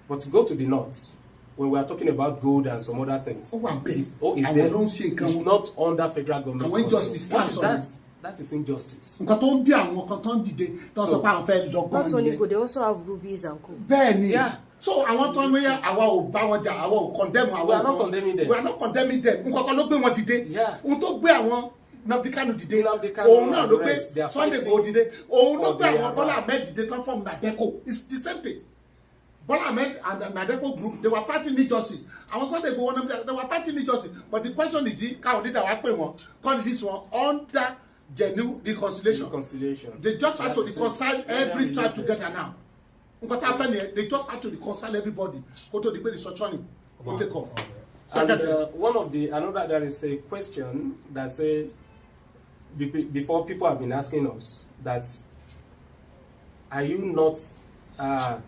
But to go to the north, when we are talking about gold and some other things, it's not under federal government control. Injustice, what is that? That is injustice. Nǹkan tó ń bí àwọn kan tó ń dìde tó ń sọ pé àwọn fẹ́ lọ́gbọ́n not only good, they also have rubies and co. Bẹ́ẹ̀ni, so àwọn tó ń wéyà àwa ò bá wọn jà àwa ò condemn àwọn. We are not condemning them. We are not condemning them. Nǹkan kan ló gbé wọn dìde. Ohun tó gbé àwọn Nnamdi Kanu dìde. Kanu òun náà ló gbé Sunday Igboho dìde. Òun ló gbé àwọn Bọ́lá Ahmed dìde tán fọ́ọ̀mù Nàdẹ́kò. It's the same thing. Bola Ahmed and the Nadeko group, they were fighting injustice. And Sunday Igboho, they were fighting injustice. But the question is, how did that call this one under genuine reconciliation? They just had to reconcile every tribe together now. They just had to reconcile everybody. Go to the restructuring. Go take off. And another, there is a question that says, before people have been asking us that, are you not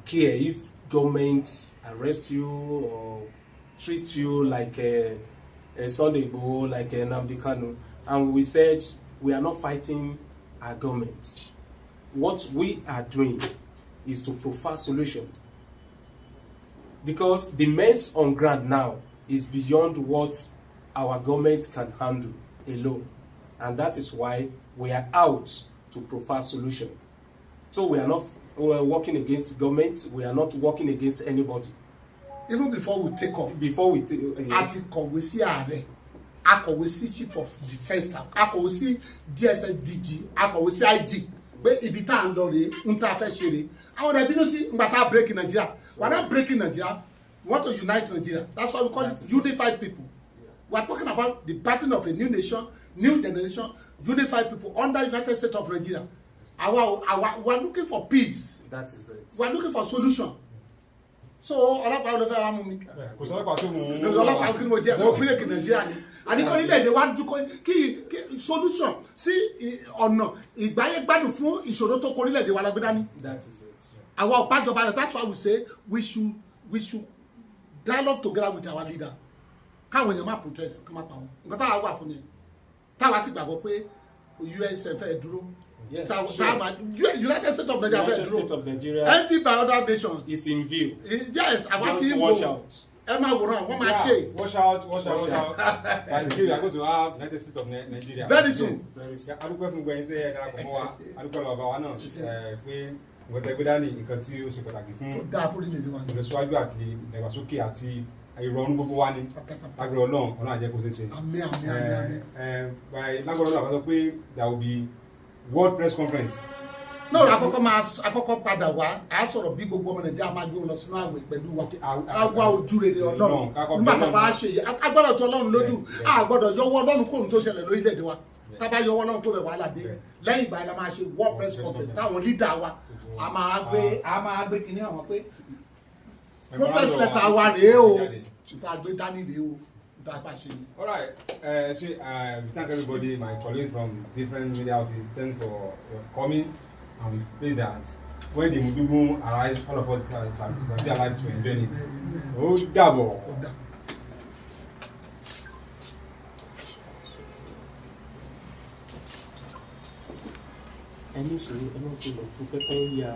care if government arrest you or treat you like a Sunday Igboho, like a Nnamdi Kanu? And we said we are not fighting our government. What we are doing is to provide solution, because the mess on ground now is beyond what our government can handle alone, and that is why we are out to provide solution. So we are working against the government. We are not working against anybody. Even before we take off. Before we take àti kọ̀wé sí ààrẹ, akọ̀wé sí chief of defence staff, akọ̀wé sí DSS DG, akọ̀wé sí IG. Pé ibi tá à ń lọ rèé, ń tá a fẹ́ ṣe rèé. Àwọn ọ̀rẹ́ bínú sí ngbà tá a break Nigeria. We are not breaking Nigeria. We want to unite Nigeria. That's why we call it unified people. We are talking about the birthing of a new nation, new generation, unified people under United States of Nigeria. We are looking for peace. That is it. We are looking for solution. So ọlọ́pàá ló fẹ́ wá mú mi. Kò sọ́lọ́pàá tó mú un. Ọlọ́pàá kí ni mo jẹ́ mo pínlẹ̀ kí Nàìjíríà ni. Àdìkọ́ nílẹ̀ èdè wa dúkọ́ kí solution sí ọ̀nà ìgbáyé gbádùn fún ìṣòro tó kọ nílẹ̀ èdè wa lágbé dání. That is it. Àwa ọ̀pá ìjọba rẹ̀, that's why we say we should dialogue together with our leader. Káwọn èèyàn máa protest kí wọ́n máa pa wọn. Nǹkan táwa wà fún ni. Táwa sì gbàgbọ́ pé USN fẹ́ dúró. Yes, United States of Nigeria United States of Nigeria empty by other nations is in view. Yes, about just watch out. Ẹ máa wòran, wọ́n máa ṣe. Watch out. Nigeria are going to have United States of Nigeria. Very soon. Adúpẹ́ fún gbẹ̀yìn tẹ́ ẹ darapọ̀ mọ́ wa. Adúpẹ́ lọ́ba wa náà pé nǹkan tẹ́ gbé dání nǹkan tí ó ṣe pàtàkì fún ìlọsíwájú àti ìdàgbàsókè àti ìrọ̀rùn gbogbo wa ni. Lágbára Ọlọ́run àjẹ́ kó ṣe ṣe. Àmín. Lágbára Ọlọ́run àbá sọ pé there will be World Press Conference. No, àkọ́kọ́ padà wá a sọ̀rọ̀ bí gbogbo ọmọ Nàìjíríà máa gbé wọn lọ sínú àwẹ̀ pẹ̀lú wa ká wá ojú rere Ọlọ́run nígbà tá a bá ṣe yìí a gbọ́dọ̀ tọ́ Ọlọ́run lójú a gbọ́dọ̀ yọwọ́ Ọlọ́run kóhun tó ṣẹlẹ̀ lórílẹ̀‐èdè wa tá a bá yọwọ́ Ọlọ́run tó bẹ̀ wàhálà dé lẹ́yìn ìgbà yẹn la máa ṣe World Press Conference táwọn leader wa a máa gbé kinní àwọn pé protest letter wa rèé o ìta gbé dání rèé o ìta bá ṣe ni. All right, we thank everybody, my colleagues from different media houses, thank for your coming, and we pray that when the Mudugu arise, all of us shall be alive to enjoy it. Ó dàbọ̀. ẹni sọ̀rọ̀ ẹ náà ti lọ fún pẹ́pẹ́ ó ya